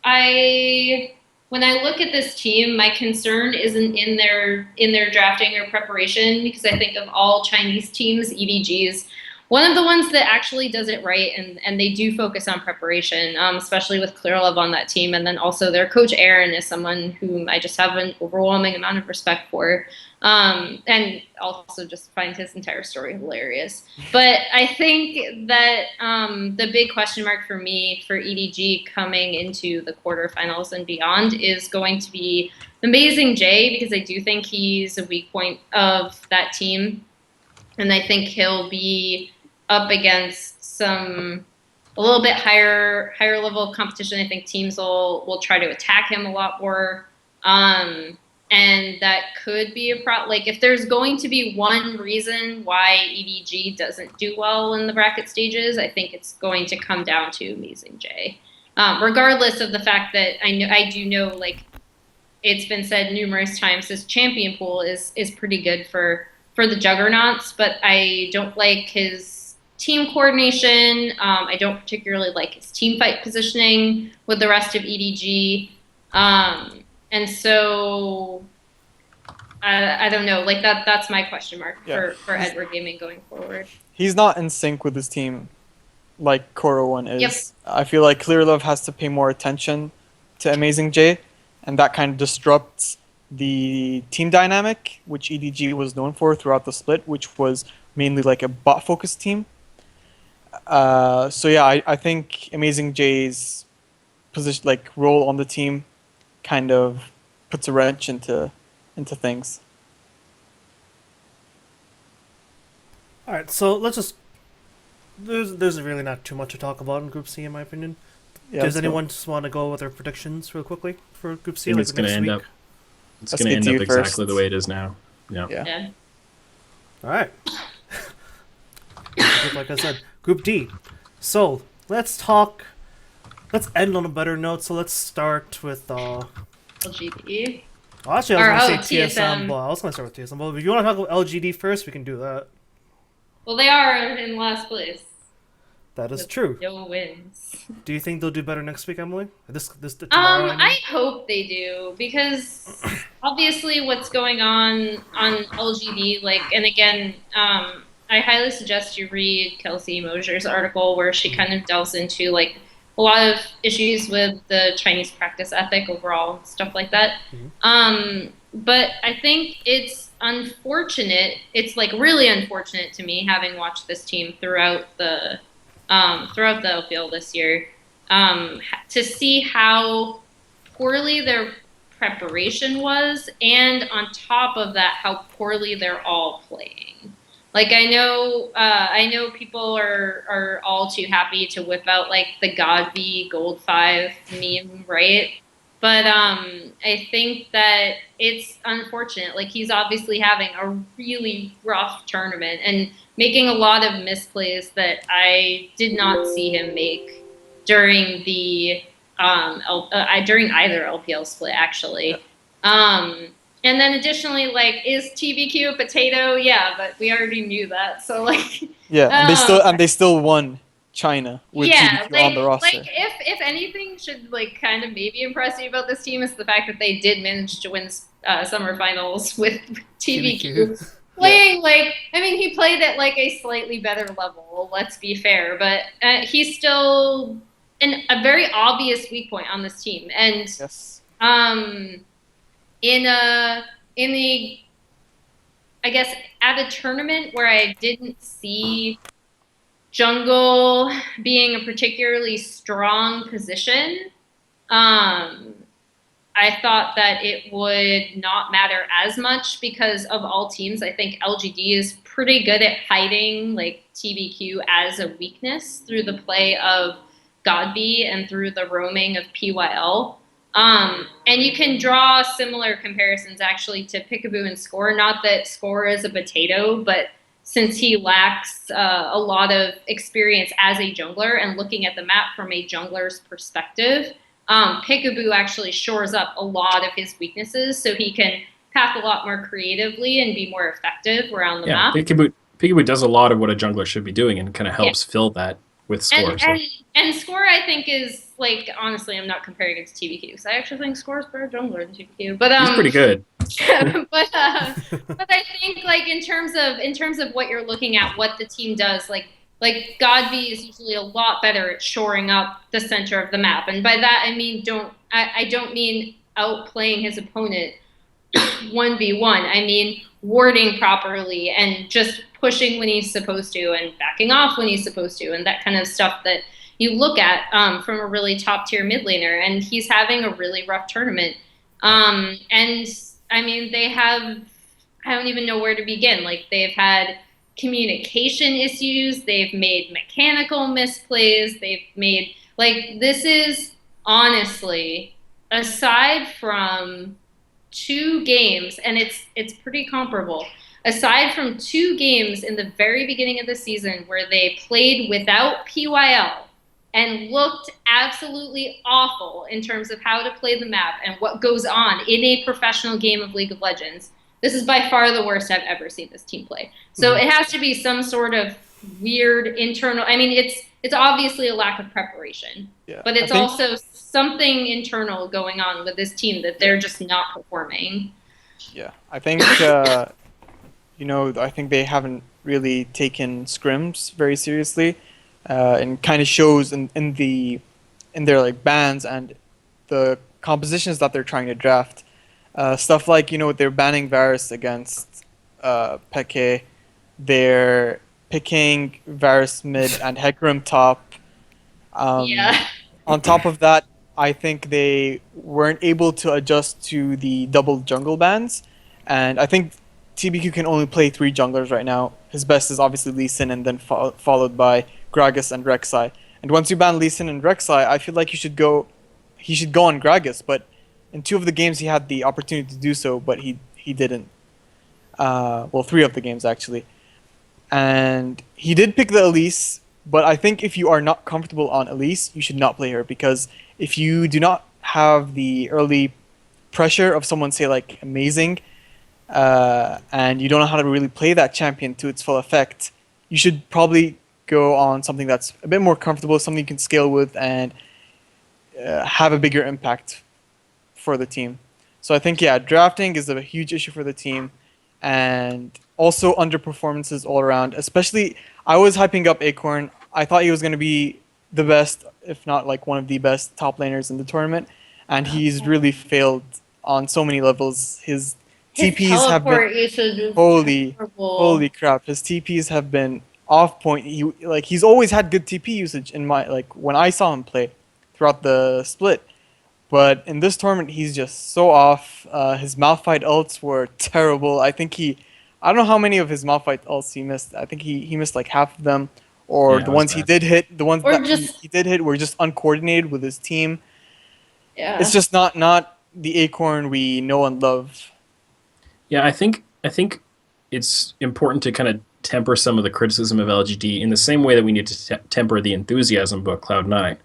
I when I look at this team, my concern isn't in their drafting or preparation, because I think of all Chinese teams, EDG is one of the ones that actually does it right, and they do focus on preparation, especially with Clearlove on that team. And then also their coach Aaron is someone whom I just have an overwhelming amount of respect for, and also just find his entire story hilarious. But I think that the big question mark for me for EDG coming into the quarterfinals and beyond is going to be Amazing Jay, because I do think he's a weak point of that team, and I think he'll be up against a little bit higher level of competition. I think teams will try to attack him a lot more. And that could be a problem. Like, if there's going to be one reason why EDG doesn't do well in the bracket stages, I think it's going to come down to Amazing Jay. Regardless of the fact that I do know, like, it's been said numerous times, this champion pool is pretty good for the Juggernauts, but I don't like his team coordination. I don't particularly like his team fight positioning with the rest of EDG. And so I don't know. Like, that's my question mark for Edward Gaming going forward.
He's not in sync with his team like Koro One is.
Yep.
I feel like Clearlove has to pay more attention to Amazing Jay, and that kind of disrupts the team dynamic, which EDG was known for throughout the split, which was mainly like a bot-focused team. So yeah, I think Amazing Jay's position, like role on the team, kind of puts a wrench into things.
All right, so let's just. There's really not too much to talk about in Group C, in my opinion.
Yeah,
Does anyone just want to go with their predictions real quickly for Group C?
I think
Like
it's going to end up. It's
Let's
going to
get
end
to
up
you
exactly
first.
the way it is now. Yeah.
Yeah.
All right. Like I said, Group D. So let's end on a better note. So let's start with.
LGD.
Well, actually, I was
Or,
going to say TSM.
TSM.
Well, I was going to start with TSM. But if you want to talk about LGD first, we can do that.
Well, they are in last place.
That is
with
true.
No wins.
Do you think they'll do better next week, Emily? This tomorrow.
I hope they do, because obviously what's going on LGD, like, and again, I highly suggest you read Kelsey Mosier's article, where she kind of delves into like a lot of issues with the Chinese practice ethic overall, stuff like that.
Mhm.
But I think it's unfortunate. It's like really unfortunate to me, having watched this team throughout the LPL this year, to see how poorly their preparation was, and on top of that, how poorly they're all playing. Like, I know people are all too happy to whip out like the God v Gold 5 meme, right? But I think that it's unfortunate. Like, he's obviously having a really rough tournament and making a lot of misplays that I did not see him make during the during either LPL split, actually. And then additionally, like, is TBQ a potato? Yeah, but we already knew that. So, like,
Yeah, and they still won China with
yeah,
TBQ on the roster.
like if anything should like kind of maybe impress you about this team, is the fact that they did manage to win summer finals with TBQ. Playing like, I mean, he played at like a slightly better level. Let's be fair, but he's still a very obvious weak point on this team. And
Yes.
in the, I guess, at a tournament where I didn't see jungle being a particularly strong position, I thought that it would not matter as much, because of all teams, I think LGD is pretty good at hiding like TBQ as a weakness through the play of Godby and through the roaming of PYL. And you can draw similar comparisons actually to Peekaboo and Score. Not that Score is a potato, but since he lacks a lot of experience as a jungler and looking at the map from a jungler's perspective, Peekaboo actually shores up a lot of his weaknesses so he can path a lot more creatively and be more effective around the map.
Peekaboo does a lot of what a jungler should be doing and kind of helps fill that with Score.
And Score, I think, is like, honestly, I'm not comparing it to TBQ because I actually think Score is better jungler than TBQ. But
he's pretty good.
but I think like in terms of what you're looking at, what the team does, like Godby is usually a lot better at shoring up the center of the map, and by that I mean I don't mean outplaying his opponent 1v1. I mean warding properly and just pushing when he's supposed to and backing off when he's supposed to, and that kind of stuff that you look at from a really top tier mid laner. And he's having a really rough tournament. And I mean, I don't even know where to begin. Like, they've had communication issues. They've made mechanical misplays. They've made, like, this is honestly, aside from 2 games, and it's pretty comparable, aside from 2 games in the very beginning of the season where they played without PYL and looked absolutely awful in terms of how to play the map and what goes on in a professional game of League of Legends, this is by far the worst I've ever seen this team play. So it has to be some sort of weird internal, I mean, it's obviously a lack of prepretation, but it's also something internal going on with this team that they're just not performing.
Yeah, I think, I think they haven't really taken scrims very seriously. And kind of shows in their like bans and the compositions that they're trying to draft. Stuff like, they're banning Varus against Peke. They're picking Varus mid and Hecarim top. On top of that, I think they weren't able to adjust to the double jungle bans. And I think TBQ can only play 3 junglers right now. His best is obviously Lee Sin, and then followed by Gragas and Rek'Sai. And once you ban Lee Sin and Rek'Sai, I feel like he should go on Gragas. But in 2 of the games, he had the opportunity to do so, but he didn't. 3 of the games, actually. And he did pick the Elise, but I think if you are not comfortable on Elise, you should not play her, because if you do not have the early pressure of someone, say, like Amazing, and you don't know how to really play that champion to its full effect, you should probably go on something that's a bit more comfortable, something you can scale with, and have a bigger impact for the team. So I think, drafting is a huge issue for the team, and also underperformances all around. Especially, I was hyping up Acorn. I thought he was going to be the best, if not like one of the best top laners in the tournament, and he's really failed on so many levels. His TPs have been holy crap. His TPs have been off point. He's always had good TP usage in when I saw him play throughout the split. But in this tournament, he's just so off. His Malphite ults were terrible. I don't know how many of his Malphite ults he missed. I think he missed like half of them, or the ones he did hit. The ones he did hit were just uncoordinated with his team. Yeah, it's just not the Acorn we know and love.
Yeah, I think it's important to kind of temper some of the criticism of LGD in the same way that we need to temper the enthusiasm about Cloud9.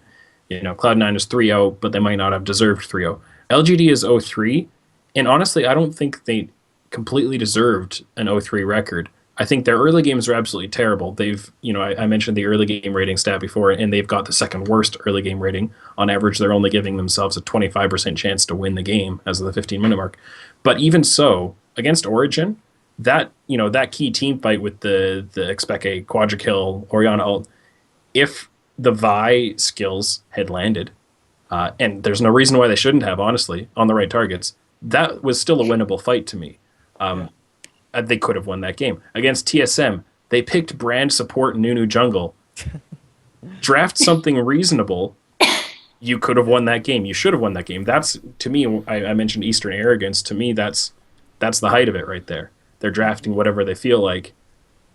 Cloud9 is 3-0, but they might not have deserved 3-0. LGD is 0-3, and honestly, I don't think they completely deserved an 0-3 record. I think their early games are absolutely terrible. They've, I mentioned the early game rating stat before, and they've got the second worst early game rating. On average, they're only giving themselves a 25% chance to win the game as of the 15-minute mark. But even so, against Origin, that key team fight with the Expeke Quadra Kill Orianna ult, if the Vi skills had landed, and there's no reason why they shouldn't have, honestly, on the right targets, that was still a winnable fight to me. They could have won that game. Against TSM, they picked brand support Nunu jungle. Draft something reasonable. You could have won that game. You should have won that game. That's, to me, I mentioned Eastern arrogance. To me, that's the height of it right there. They're drafting whatever they feel like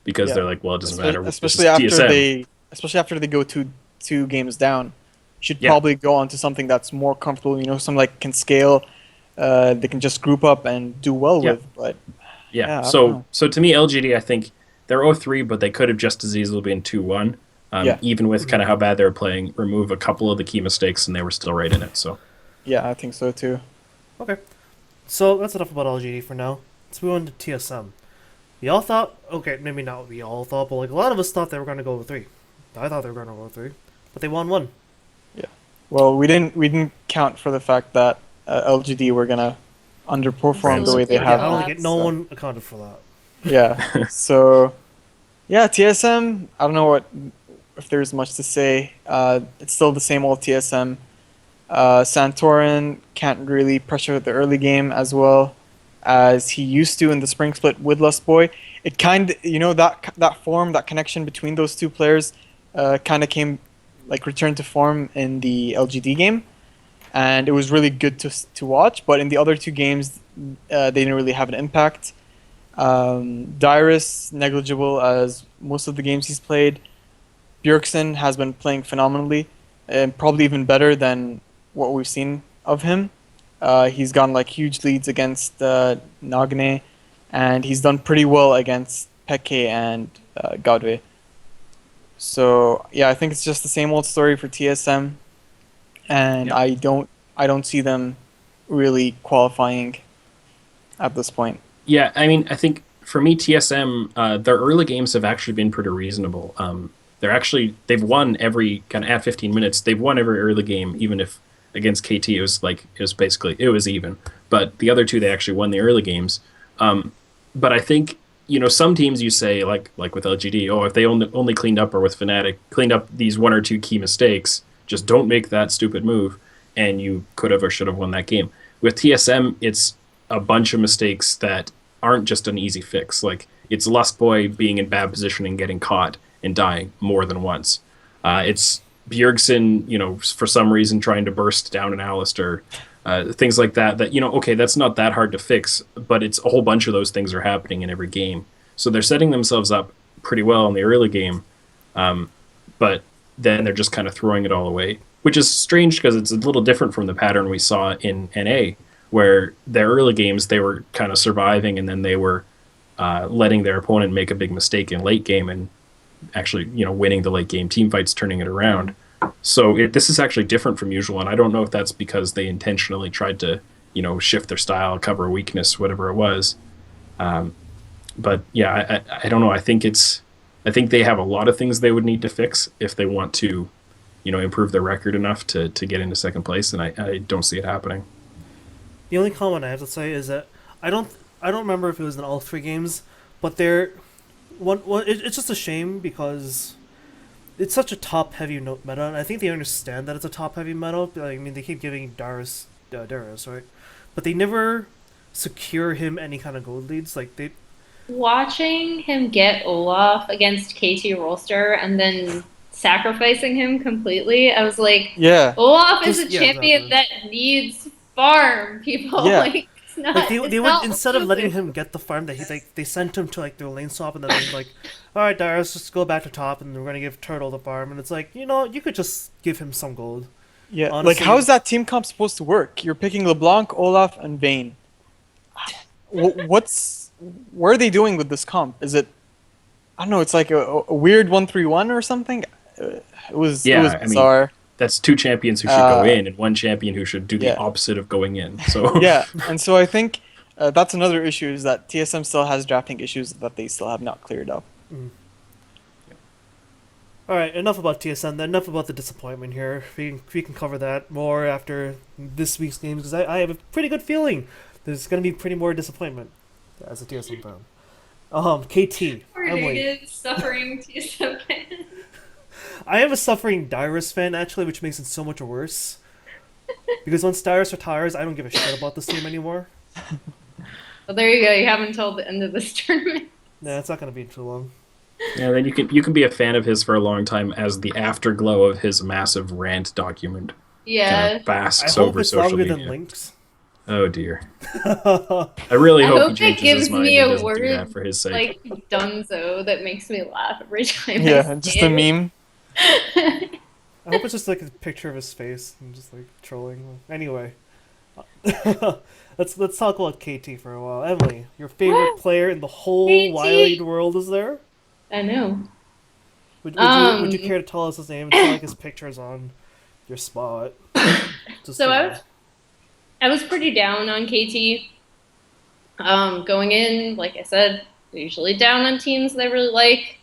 because they're like, well, it doesn't matter.
Especially after they go two games down, you should probably go on to something that's more comfortable. Something like can scale. They can just group up and do well with. But
so to me, LGD, I think they're 0-3, but they could have just as easily been 2-1.
Yeah.
Even with kind of how bad they were playing, remove a couple of the key mistakes, and they were still right in it. So
Yeah, I think so too.
Okay. So that's enough about LGD for now. Let's move on to TSM. We all thought, okay, maybe not we all thought, but like a lot of us thought they were going to go 3. I thought they were going to go 3, but they won 1.
Well, we didn't count for the fact that LGD were gonna underperform the way they
Absolutely.
I
have.
don't
Yeah.
think no one accounted for that.
Yeah. So, yeah, TSM. I don't know if there's much to say. It's still the same old TSM. Santorin can't really pressure the early game as well as he used to in the spring split with Lust Boy. It kind of, that form, that connection between those two players, kind of returned to form in the LGD game, and it was really good to watch. But in the other two games, they didn't really have an impact. Dyrus negligible as most of the games he's played. Bjergsen has been playing phenomenally, and probably even better than what we've seen of him. He's gotten like huge leads against Nagne, and he's done pretty well against Peke and Godwe. So yeah, I think it's just the same old story for TSM, and
Yep.
I don't see them really qualifying at this point.
yeah, I mean, I think for me, TSM, their early games have actually been pretty reasonable. They've won every kind of at 15 minutes. They've won every early game, even if against KT it was even. But the other two they actually won the early games. But I think some teams you say like with LGD, oh, if they only cleaned up, or with Fnatic cleaned up these one or two key mistakes, just don't make that stupid move, and you could have or should have won that game. With TSM, it's a bunch of mistakes that aren't just an easy fix. Like it's Lustboy being in bad position and getting caught and dying more than once. It's Bjergsen, for some reason trying to burst down an Alistair. Things like that, okay, that's not that hard to fix, but it's a whole bunch of those things are happening in every game. So they're setting themselves up pretty well in the early game, but then they're just kind of throwing it all away, which is strange because it's a little different from the pattern we saw in NA, where their early games, they were kind of surviving, and then they were letting their opponent make a big mistake in late game and actually, winning the late game team fights, turning it around. So this is actually different from usual, and I don't know if that's because they intentionally tried to, shift their style, cover a weakness, whatever it was. But yeah, I don't know. I think they have a lot of things they would need to fix if they want to, improve their record enough to get into second place, and I don't see it happening.
The only comment I have to say is that I don't remember if it was in all 3 games, but it's just a shame because it's such a top-heavy meta, and I think they understand that it's a top-heavy meta. I mean, they keep giving Darius, right? But they never secure him any kind of gold leads. Like, they...
Watching him get Olaf against KT Rolster and then sacrificing him completely, I was like,
Yeah.
Olaf is a
Just- yeah,
champion
exactly.
that needs farm, people.
Yeah.
Like, it's not,
Like, they
it's
would,
not
instead of letting
stupid.
him get the farm, they sent him to, like, their lane swap, and then they're like, alright, Darius, just go back to top, and we're gonna give Turtle the farm. And it's like, you could just give him some gold.
Yeah.
Honestly-
How is that team comp supposed to work? You're picking LeBlanc, Olaf, and Vayne. What are they doing with this comp? Is it, I don't know, it's like a weird 1-3-1 or something? It was bizarre.
That's 2 champions who should go in and 1 champion who should do the
Yeah.
opposite of going in. So
Yeah, and so I think that's another issue, is that TSM still has drafting issues that they still have not cleared up.
Alright, enough about TSM, then enough about the disappointment here. We can cover that more after this week's games, because I have a pretty good feeling there's going to be pretty more disappointment as a TSM fan. KT,
Poor
Emily.
niggas suffering TSM fan.
I am a suffering Dyrus fan, actually, which makes it so much worse. Because once Dyrus retires, I don't give a shit about this team anymore.
Well, there you go. You have until the end of this tournament.
Nah, it's not going to be too long.
yeah, then you can be a fan of his for a long time as the afterglow of his massive rant document
Yeah.
kind of basks
I hope
over
it's
social
longer
media.
than Lynx.
Oh dear. I really
I
hope
hope
he
that
changes
gives
his mind
me
and
a
doesn't
word
do that for his sake.
like Dunzo that makes me laugh every time.
Yeah,
I
just
see
a
it.
meme.
I hope it's just like a picture of his face and just like trolling. Anyway, let's talk about KT for a while. Emily, your favorite
What?
player in the whole
KT.
wide world is there?
I know.
Would you care to tell us his name? It's not like his picture's on your spot. Just
So I was pretty down on KT. Going in, like I said, usually down on teams that I really like,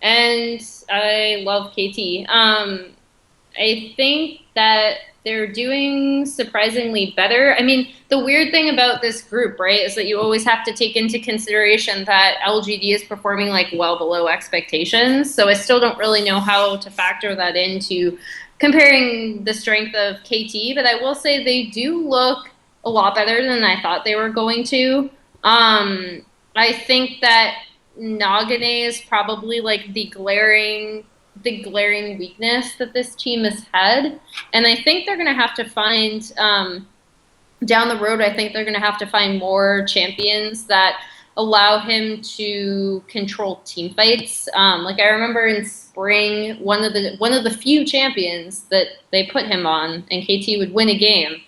and I love KT. I think that they're doing surprisingly better. I mean, the weird thing about this group, right, is that you always have to take into consideration that LGD is performing like well below expectations. So I still don't really know how to factor that into comparing the strength of KT, but I will say they do look a lot better than I thought they were going to. I think that Nagane is probably like the glaring weakness that this team has had. And I think they're going to have to find, down the road, I think they're going to have to find more champions that allow him to control team fights. Like I remember in spring, one of the few champions that they put him on, and KT would win a game,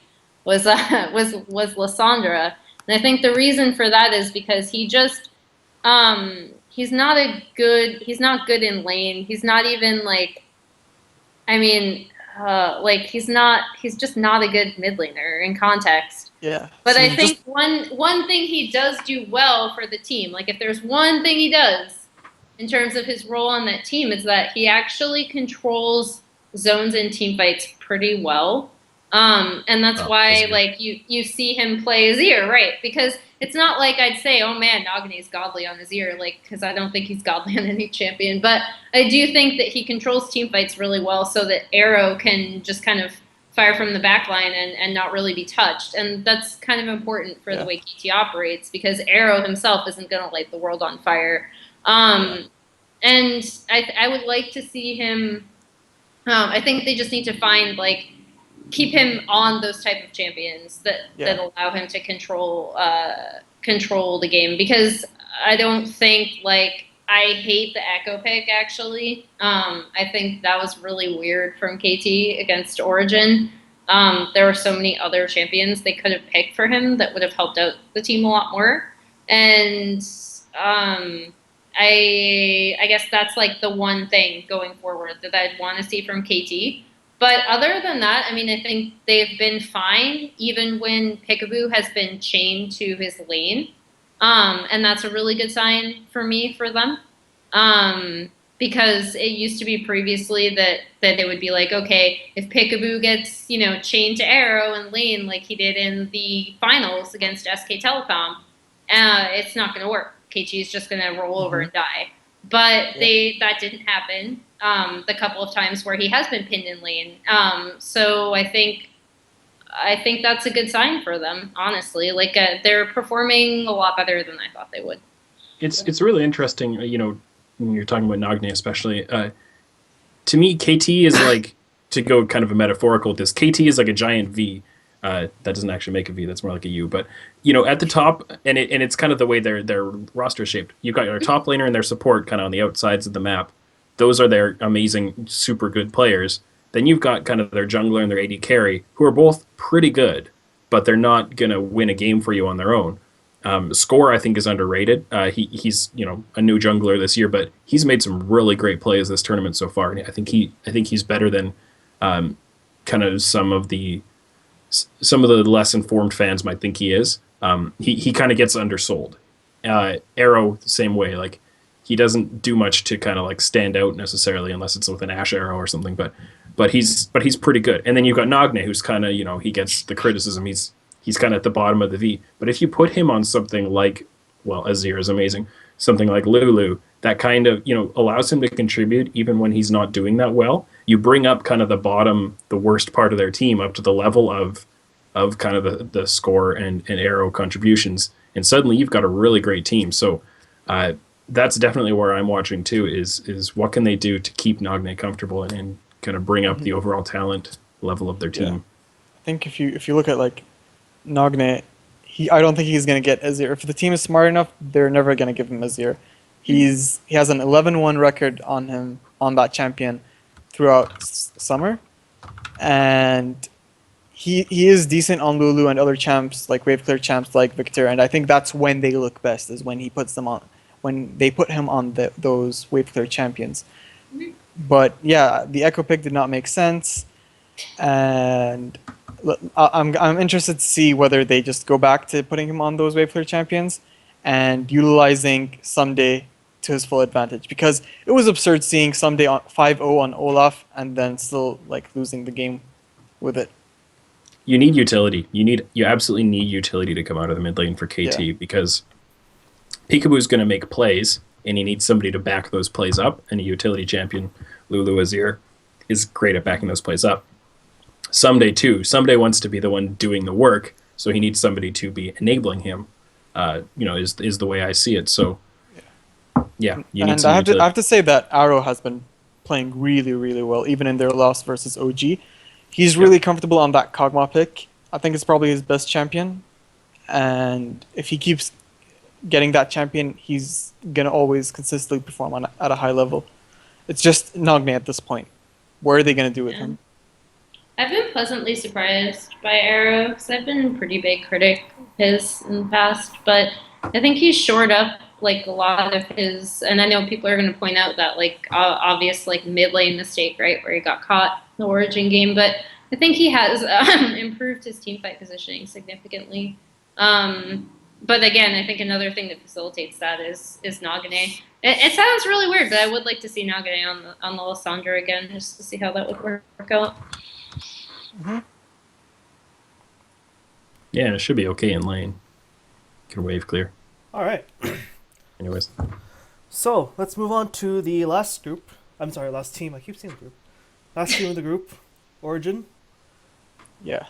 was Lysandra. And I think the reason for that is because he's not good in lane. He's not even like, I mean, like he's just not a good mid laner in context.
Yeah.
But
So
I think
just
one thing he does do well for the team, like if there's one thing he does in terms of his role on that team, is that he actually controls zones and team fights pretty well. And that's why,
Azir.
like, you see him play Azir, right? Because it's not like I'd say, oh man, Nagani's godly on Azir, like, because I don't think he's godly on any champion. But I do think that he controls team fights really well, so that Arrow can just kind of fire from the back line and not really be touched. And that's kind of important for the way KT operates, because Arrow himself isn't going to light the world on fire. And I would like to see him. I think they just need to find like keep him on those type of champions that allow him to control the game, because I don't think like I hate the Echo pick actually. I think that was really weird from KT against Origin. There were so many other champions they could have picked for him that would have helped out the team a lot more. And I guess that's like the one thing going forward that I'd want to see from KT. But other than that, I mean, I think they've been fine, even when Peekaboo has been chained to his lane. And that's a really good sign for me for them. Because it used to be previously that they would be like, okay, if Peekaboo gets, chained to Arrow and lane like he did in the finals against SK Telecom, it's not going to work. KT is just going to roll over and die. But that didn't happen the couple of times where he has been pinned in lane. So I think that's a good sign for them, honestly. Like they're performing a lot better than I thought they would.
It's really interesting, when you're talking about Nagne especially. To me, KT is like, to go kind of a metaphorical with this, KT is like a giant V. That doesn't actually make a V, that's more like a U. But at the top, and it's kind of the way their roster is shaped. You've got their top laner and their support kind of on the outsides of the map. Those are their amazing, super good players. Then you've got kind of their jungler and their AD carry, who are both pretty good, but they're not going to win a game for you on their own. Score, I think, is underrated. He's a new jungler this year, but he's made some really great plays this tournament so far. And I think he's better than kind of some of the less informed fans might think he is. He kind of gets undersold. Arrow, the same way. Like, he doesn't do much to kind of like stand out necessarily, unless it's with an Ash arrow or something. But he's pretty good. And then you've got Nagne, who's kind of he gets the criticism. He's kind of at the bottom of the V. But if you put him on something like, well, Azir is amazing, something like Lulu, that kind of allows him to contribute even when he's not doing that well. You bring up kind of the bottom, the worst part of their team up to the level of kind of the score and arrow contributions, and suddenly you've got a really great team. So that's definitely where I'm watching too, is what can they do to keep Nagne comfortable and kind of bring up the overall talent level of their team.
Yeah. I think if you look at like Nagne, I don't think he's going to get Azir. If the team is smart enough, they're never going to give him Azir. He has an 11-1 record on him on that champion throughout summer, and he is decent on Lulu and other champs like wave clear champs like Victor, and I think that's when they look best, is when he puts them on when they put him on those wave clear champions. But yeah, the Echo pick did not make sense, and I'm interested to see whether they just go back to putting him on those wave clear champions and utilizing Someday to his full advantage, because it was absurd seeing Someday on 5-0 on Olaf and then still like losing the game with it.
You need utility. You absolutely need utility to come out of the mid lane for KT, because Peekaboo's going to make plays, and he needs somebody to back those plays up, and a utility champion, Lulu Azir, is great at backing those plays up. Someday, too. Someday wants to be the one doing the work, so he needs somebody to be enabling him, is the way I see it. So, yeah, you need some utility.
I have to say that Arrow has been playing really, really well, even in their loss versus OG. He's really comfortable on that Kog'Maw pick. I think it's probably his best champion. And if he keeps getting that champion, he's going to always consistently perform at a high level. It's just Nagne at this point. What are they going to do with him?
I've been pleasantly surprised by Arrow, because I've been a pretty big critic of his in the past. But I think he's shored up like a lot of his, and I know people are going to point out that like obvious like mid lane mistake, right, where he got caught in the Origin game, but I think he has improved his team fight positioning significantly. But again, I think another thing that facilitates that is Nagne. It sounds really weird, but I would like to see Nagne on the Lissandra again, just to see how that would work out.
Mm-hmm.
Yeah, and it should be okay in lane. Can wave clear.
All right.
Anyways.
So let's move on to the last group. I'm sorry, last team. I keep saying group. Last team of the group, Origin.
Yeah.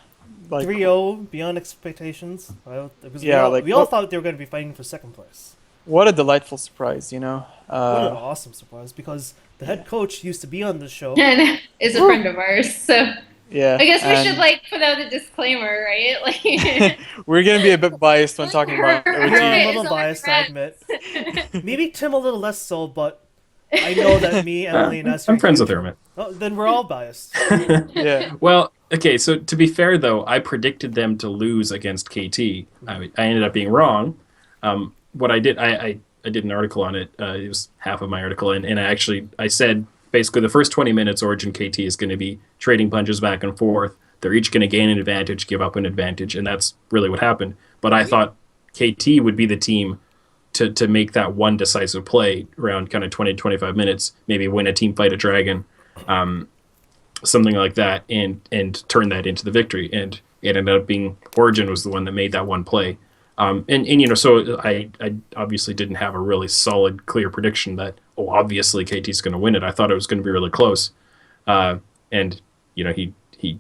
Like
3-0, beyond expectations. We all thought they were going to be fighting for second place.
What a delightful surprise, you know.
What an awesome surprise, because the head coach used to be on the show.
And is a friend of ours, so
yeah.
I guess we should like put out a disclaimer, right? Like
we're gonna be a bit biased when talking about OG.
Yeah, I'm a little biased, I admit. Maybe Tim a little less so, but I know that me, Emily, and Esther...
I'm friends with Hermit.
Oh, then we're all biased.
Yeah.
Well, okay, so to be fair, though, I predicted them to lose against KT. I ended up being wrong. What I did, I did an article on it. It was half of my article, and I said, basically, the first 20 minutes, Origin KT is going to be trading punches back and forth. They're each going to gain an advantage, give up an advantage, and that's really what happened. But I thought KT would be the team to make that one decisive play around kind of 20 to 25 minutes, maybe win a team fight, a dragon, something like that, and turn that into the victory. And it ended up being Origin was the one that made that one play. So I obviously didn't have a really solid, clear prediction that, obviously KT's going to win it. I thought it was going to be really close. And he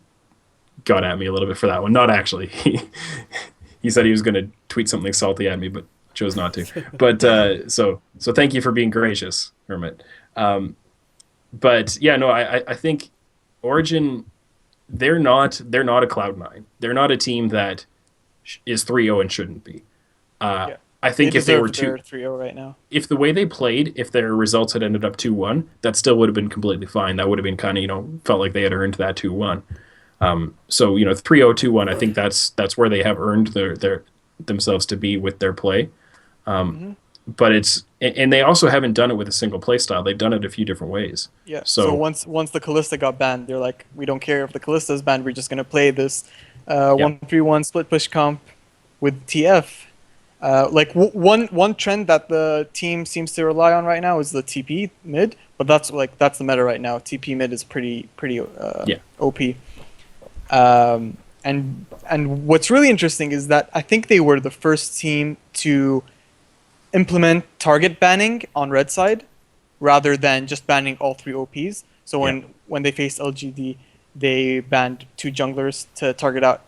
got at me a little bit for that one. Not actually. He said he was going to tweet something salty at me, but chose not to. But so thank you for being gracious, Hermit. But yeah, no, I think Origin, they're not a Cloud9. They're not a team that is 3-0 and shouldn't be. I think if they were
3-0 right now,
if the way they played, if their results had ended up 2-1, that still would have been completely fine. That would have been kind of, felt like they had earned that 2-1. 3-0, 2-1, I think that's where they have earned their themselves to be with their play. But and they also haven't done it with a single play style. They've done it a few different ways.
Yeah. So once the Kalista got banned, they're like, we don't care if the Kalista is banned. We're just gonna play this 1-3-1 split push comp with TF. One trend that the team seems to rely on right now is the TP mid, but that's the meta right now. TP mid is pretty OP. And what's really interesting is that I think they were the first team to implement target banning on red side rather than just banning all 3 OPs. So when they faced LGD, they banned 2 junglers to target out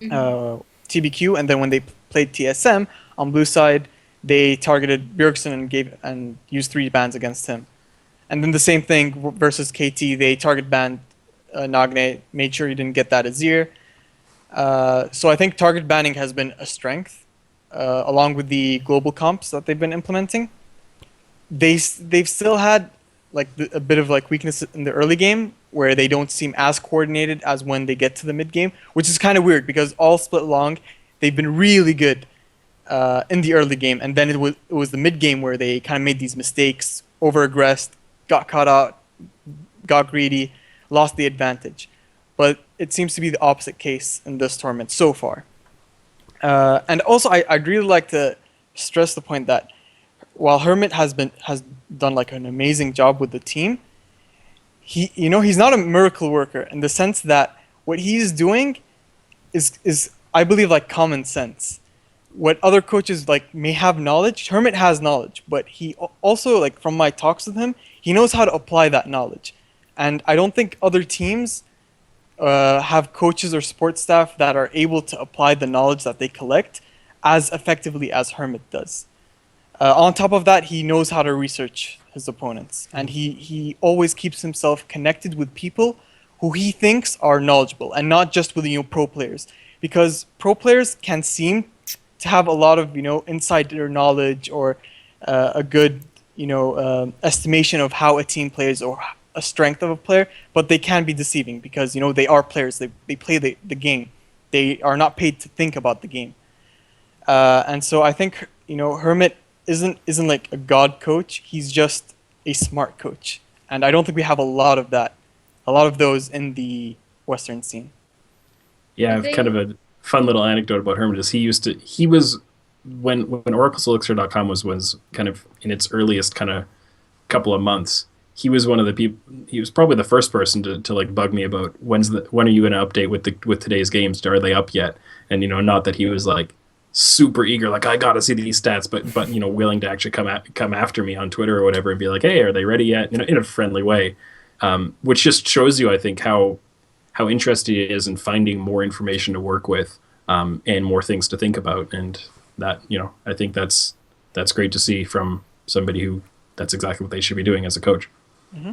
TBQ, and then when they played TSM on blue side, they targeted Bjergsen and used 3 bans against him. And then the same thing versus KT, they target banned Nagne, made sure he didn't get that Azir. So I think target banning has been a strength, along with the global comps that they've been implementing. They've still had a bit of weakness in the early game, where they don't seem as coordinated as when they get to the mid game, which is kind of weird because all split long, they've been really good in the early game, and then it was the mid game where they kind of made these mistakes, over-aggressed, got caught out, got greedy, lost the advantage. But it seems to be the opposite case in this tournament so far. And also, I'd really like to stress the point that while Hermit has done like an amazing job with the team, he's not a miracle worker in the sense that what he's doing is I believe like common sense. What other coaches like may have knowledge, Hermit has knowledge, but he also, like, from my talks with him, he knows how to apply that knowledge. And I don't think other teams have coaches or support staff that are able to apply the knowledge that they collect as effectively as Hermit does. On top of that, he knows how to research his opponents, and he always keeps himself connected with people who he thinks are knowledgeable, and not just with pro players, because pro players can seem to have a lot of insider knowledge or a good estimation of how a team plays or a strength of a player, but they can be deceiving because they are players. They play the game. They are not paid to think about the game. And so I think Hermit isn't like a god coach. He's just a smart coach, and I don't think we have a lot of those in the Western scene.
Yeah, I've kind of a fun little anecdote about Hermit is he was when OracleSelixir.com was kind of in its earliest kind of couple of months. He was one of the people. He was probably the first person to like bug me about when are you going to update with today's games? Are they up yet? And not that he was like super eager, like I got to see these stats, but willing to actually come after me on Twitter or whatever and be like, hey, are they ready yet? In a friendly way, which just shows you, I think, how interested he is in finding more information to work with, and more things to think about, and that I think that's great to see from somebody who that's exactly what they should be doing as a coach.
Mm-hmm.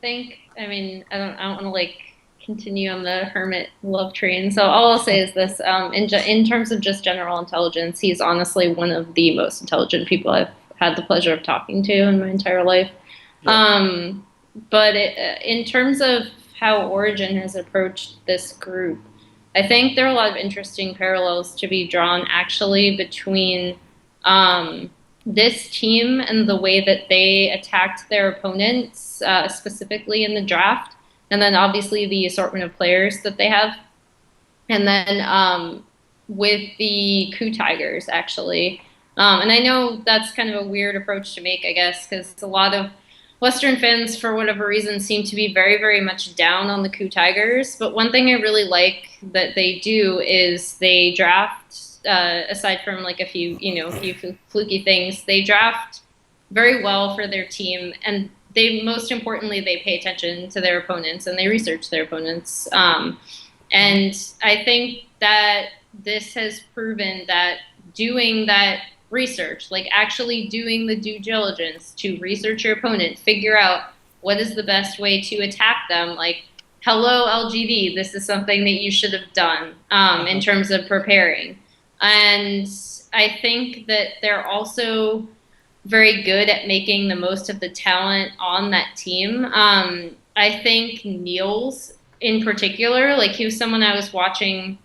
I don't want to like continue on the Hermit love train. So all I'll say is this: in terms of just general intelligence, he's honestly one of the most intelligent people I've had the pleasure of talking to in my entire life. Yeah. But in terms of how Origin has approached this group, I think there are a lot of interesting parallels to be drawn actually between this team and the way that they attacked their opponents, specifically in the draft, and then obviously the assortment of players that they have, and then with the Coup Tigers actually. And I know that's kind of a weird approach to make, I guess, because a lot of Western fans, for whatever reason, seem to be very, very much down on the Coup Tigers. But one thing I really like that they do is they draft, aside from like a few fluky things, they draft very well for their team, and most importantly, they pay attention to their opponents and they research their opponents. And I think that this has proven that doing that research, like actually doing the due diligence to research your opponent, figure out what is the best way to attack them. Like, hello, LGD, this is something that you should have done in terms of preparing. And I think that they're also very good at making the most of the talent on that team. I think Niels in particular, like he was someone I was watching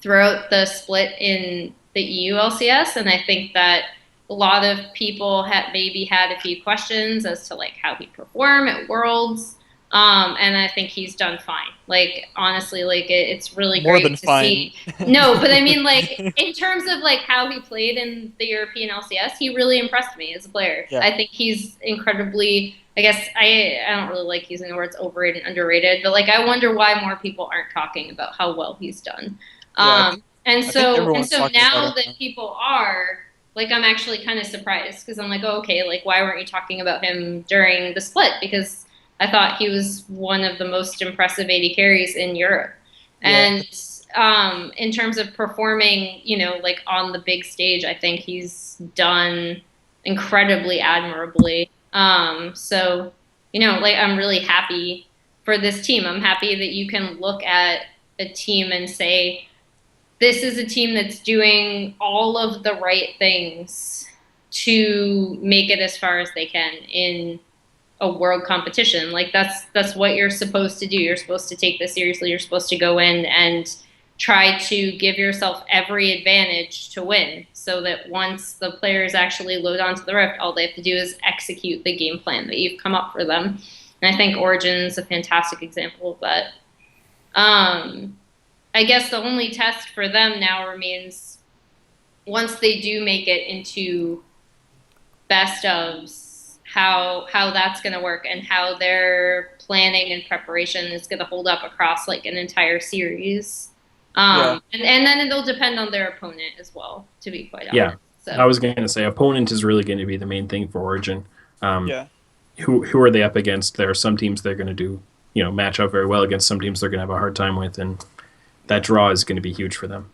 throughout the split in the EU LCS, and I think that a lot of people maybe had a few questions as to like how he'd perform at Worlds, and I think he's done fine. Like honestly, like it's really
More
great
than
to
fine.
see. No, but I mean like in terms of like how he played in the European LCS, he really impressed me as a player.
Yeah.
I think he's incredibly. I guess I don't really like using the words overrated and underrated, but like I wonder why more people aren't talking about how well he's done.
Yeah,
And
I think
so
everyone's talking
now
about it.
that people are, like, I'm actually kind of surprised because I'm like, oh, okay, like, why weren't you talking about him during the split? Because I thought he was one of the most impressive AD carries in Europe.
Yeah.
And in terms of performing, like on the big stage, I think he's done incredibly admirably. So, like, I'm really happy for this team. I'm happy that you can look at a team and say, this is a team that's doing all of the right things to make it as far as they can in a world competition. Like that's what you're supposed to do. You're supposed to take this seriously. You're supposed to go in and try to give yourself every advantage to win, so that once the players actually load onto the Rift, all they have to do is execute the game plan that you've come up for them. And I think Origin's a fantastic example of that. I guess the only test for them now remains, once they do make it into best ofs, how that's going to work, and how their planning and preparation is going to hold up across like an entire series. And then it'll depend on their opponent as well, to be quite honest.
Yeah.
So.
I was going to say opponent is really going to be the main thing for Origin.
Yeah.
Who are they up against? There are some teams they're going to do, match up very well against. Some teams they're going to have a hard time with, and that draw is going to be huge for them.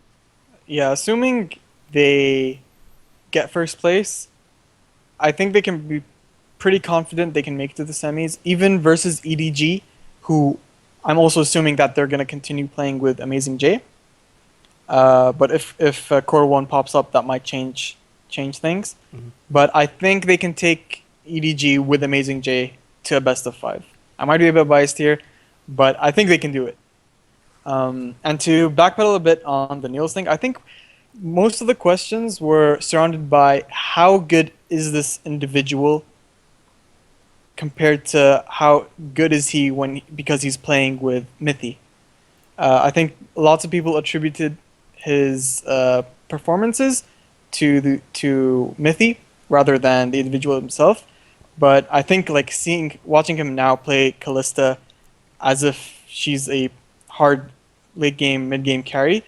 Yeah, assuming they get first place, I think they can be pretty confident they can make it to the semis, even versus EDG, who I'm also assuming that they're going to continue playing with Amazing J. But if Core 1 pops up, that might change things.
Mm-hmm.
But I think they can take EDG with Amazing J to a best of 5. I might be a bit biased here, but I think they can do it. And to backpedal a bit on the Niels thing, I think most of the questions were surrounded by how good is this individual compared to how good is he because he's playing with Mithy. I think lots of people attributed his performances to Mithy rather than the individual himself. But I think watching him now play Callista as if she's a hard late game, mid game carry,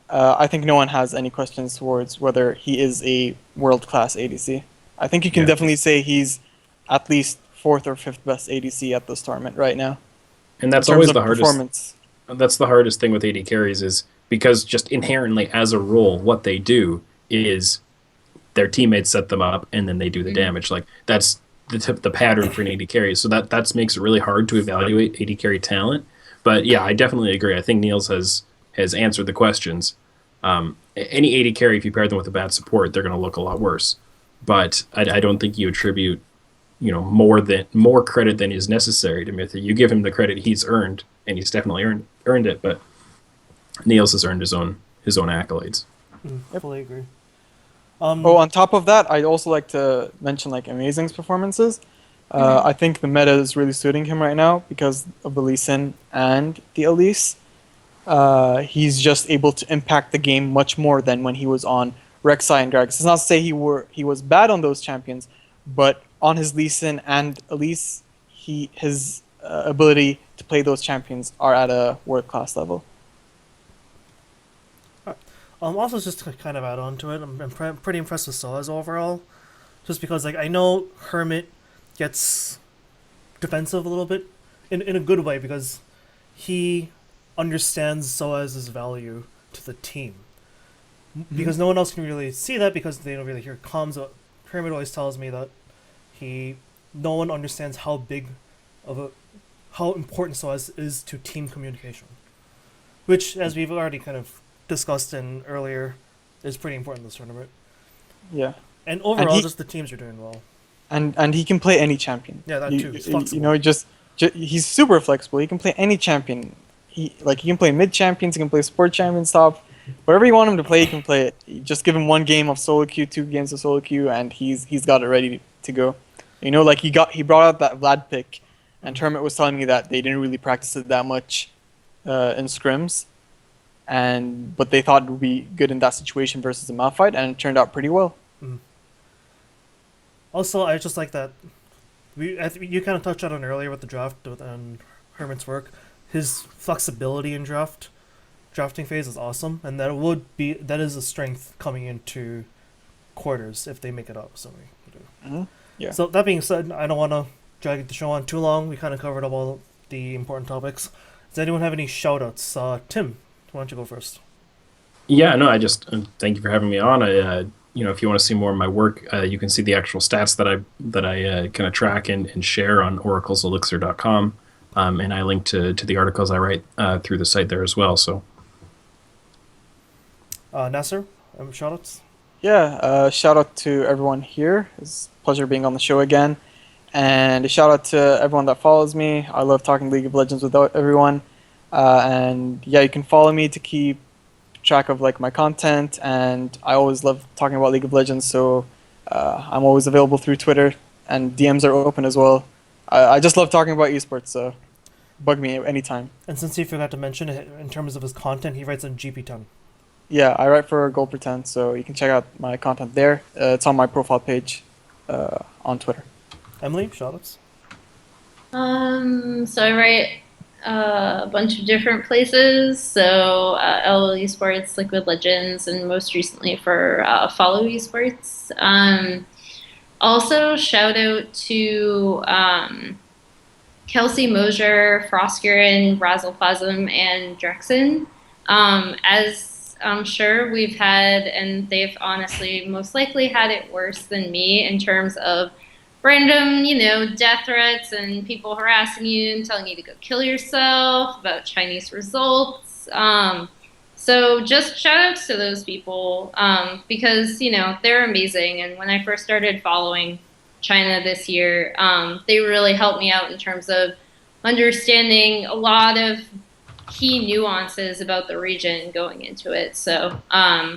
I think no one has any questions towards whether he is a world class ADC. I think you can definitely say he's at least 4th or 5th best ADC at this tournament right now.
And that's always the hardest. That's the hardest thing with AD carries, is because just inherently as a role, what they do is their teammates set them up and then they do the damage. Like that's the pattern for an AD carry. So that makes it really hard to evaluate AD carry talent. But yeah, I definitely agree. I think Niels has answered the questions. Any AD carry, if you pair them with a bad support, they're going to look a lot worse. But I don't think you attribute more credit than is necessary to Mithy. You give him the credit he's earned, and he's definitely earned it. But Niels has earned his own accolades.
I fully agree.
On top of that, I'd also like to mention Amazing's performances. I think the meta is really suiting him right now because of the Lee Sin and the Elise. He's just able to impact the game much more than when he was on Rek'Sai and Gragas. It's not to say he was bad on those champions, but on his Lee Sin and Elise, his ability to play those champions are at a world-class level.
Also, just to kind of add on to it, I'm pretty impressed with Soaz overall, just because I know Hermit gets defensive a little bit in a good way because he understands Soaz's value to the team. Because no one else can really see that because they don't really hear comms. But Hermit always tells me that no one understands how important Soaz is to team communication, which, as we've already kind of discussed in earlier, is pretty important in this tournament.
Yeah.
And overall, just the teams are doing well.
And he can play any champion.
Yeah, that too. He's flexible.
He's super flexible. He can play any champion. He can play mid champions. He can play support champions, top. Whatever you want him to play, he can play it. You just give him one game of solo queue, 2 games of solo queue, and he's got it ready to go. He brought out that Vlad pick, and Tournament was telling me that they didn't really practice it that much in scrims, but they thought it would be good in that situation versus a Malphite, and it turned out pretty well.
Also, I just like that you kind of touched on it earlier with the draft and Hermit's work. His flexibility in drafting phase is awesome, and that is a strength coming into quarters if they make it up. So
Yeah.
So that being said, I don't want to drag the show on too long. We kind of covered up all the important topics. Does anyone have any shout-outs? Tim, why don't you go first?
Yeah, no, I just thank you for having me on. If you want to see more of my work, you can see the actual stats that I kind of track and share on oracleselixir.com, and I link to the articles I write through the site there as well. So,
Nasser, shout-outs?
Yeah, shout out to everyone here. It's a pleasure being on the show again. And a shout out to everyone that follows me. I love talking League of Legends with everyone. And yeah, you can follow me to keep track of like my content, and I always love talking about League of Legends, so I'm always available through Twitter, and DMs are open as well. I just love talking about esports, so bug me anytime.
And since he forgot to mention, in terms of his content, he writes on GP Ton.
Yeah, I write for Gold Pretend, so you can check out my content there. It's on my profile page on Twitter.
Emily, shoutouts.
So I write a bunch of different places. So LOL Esports, Liquid Legends, and most recently for Follow Esports. Also, shout out to Kelsey Mosier, Froskirin, Razzleplasm, and Drexen. As I'm sure we've had, and they've honestly most likely had it worse than me in terms of random, death threats and people harassing you and telling you to go kill yourself about Chinese results. So just shout outs to those people because, they're amazing. And when I first started following China this year, they really helped me out in terms of understanding a lot of key nuances about the region going into it. So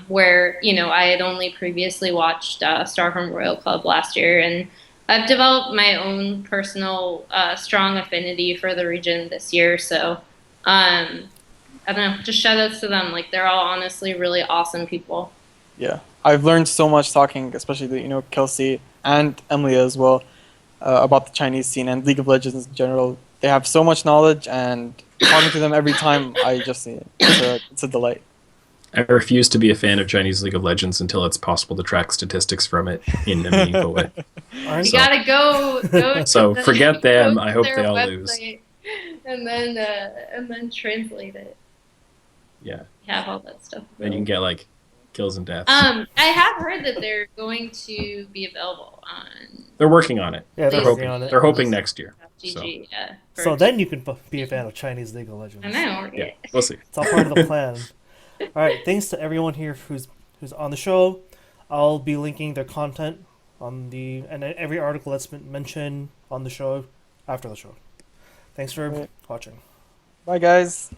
where, I had only previously watched Starhome Royal Club last year, and I've developed my own personal strong affinity for the region this year. So I don't know, just shout outs to them. Like, they're all honestly really awesome people.
Yeah, I've learned so much talking, especially Kelsey and Emily as well, about the Chinese scene and League of Legends in general. They have so much knowledge, and talking to them every time, it's a delight.
I refuse to be a fan of Chinese League of Legends until it's possible to track statistics from it in a meaningful way.
You gotta go.
So forget them.
Go
I hope
their
they all lose.
website and then translate it.
Yeah.
Have all that stuff.
Then you can get like kills and deaths.
I have heard that they're going to be available on.
They're working on it.
Yeah,
They're
they're
hoping.
working on it.
They're hoping next year.
GG, yeah.
So then you can be a fan of Chinese League of Legends.
I know.
Yeah, we'll see.
It's all part of the plan. All right, thanks to everyone here who's on the show. I'll be linking their content on and every article that's been mentioned on the show after the show. Thanks for watching.
Bye, guys.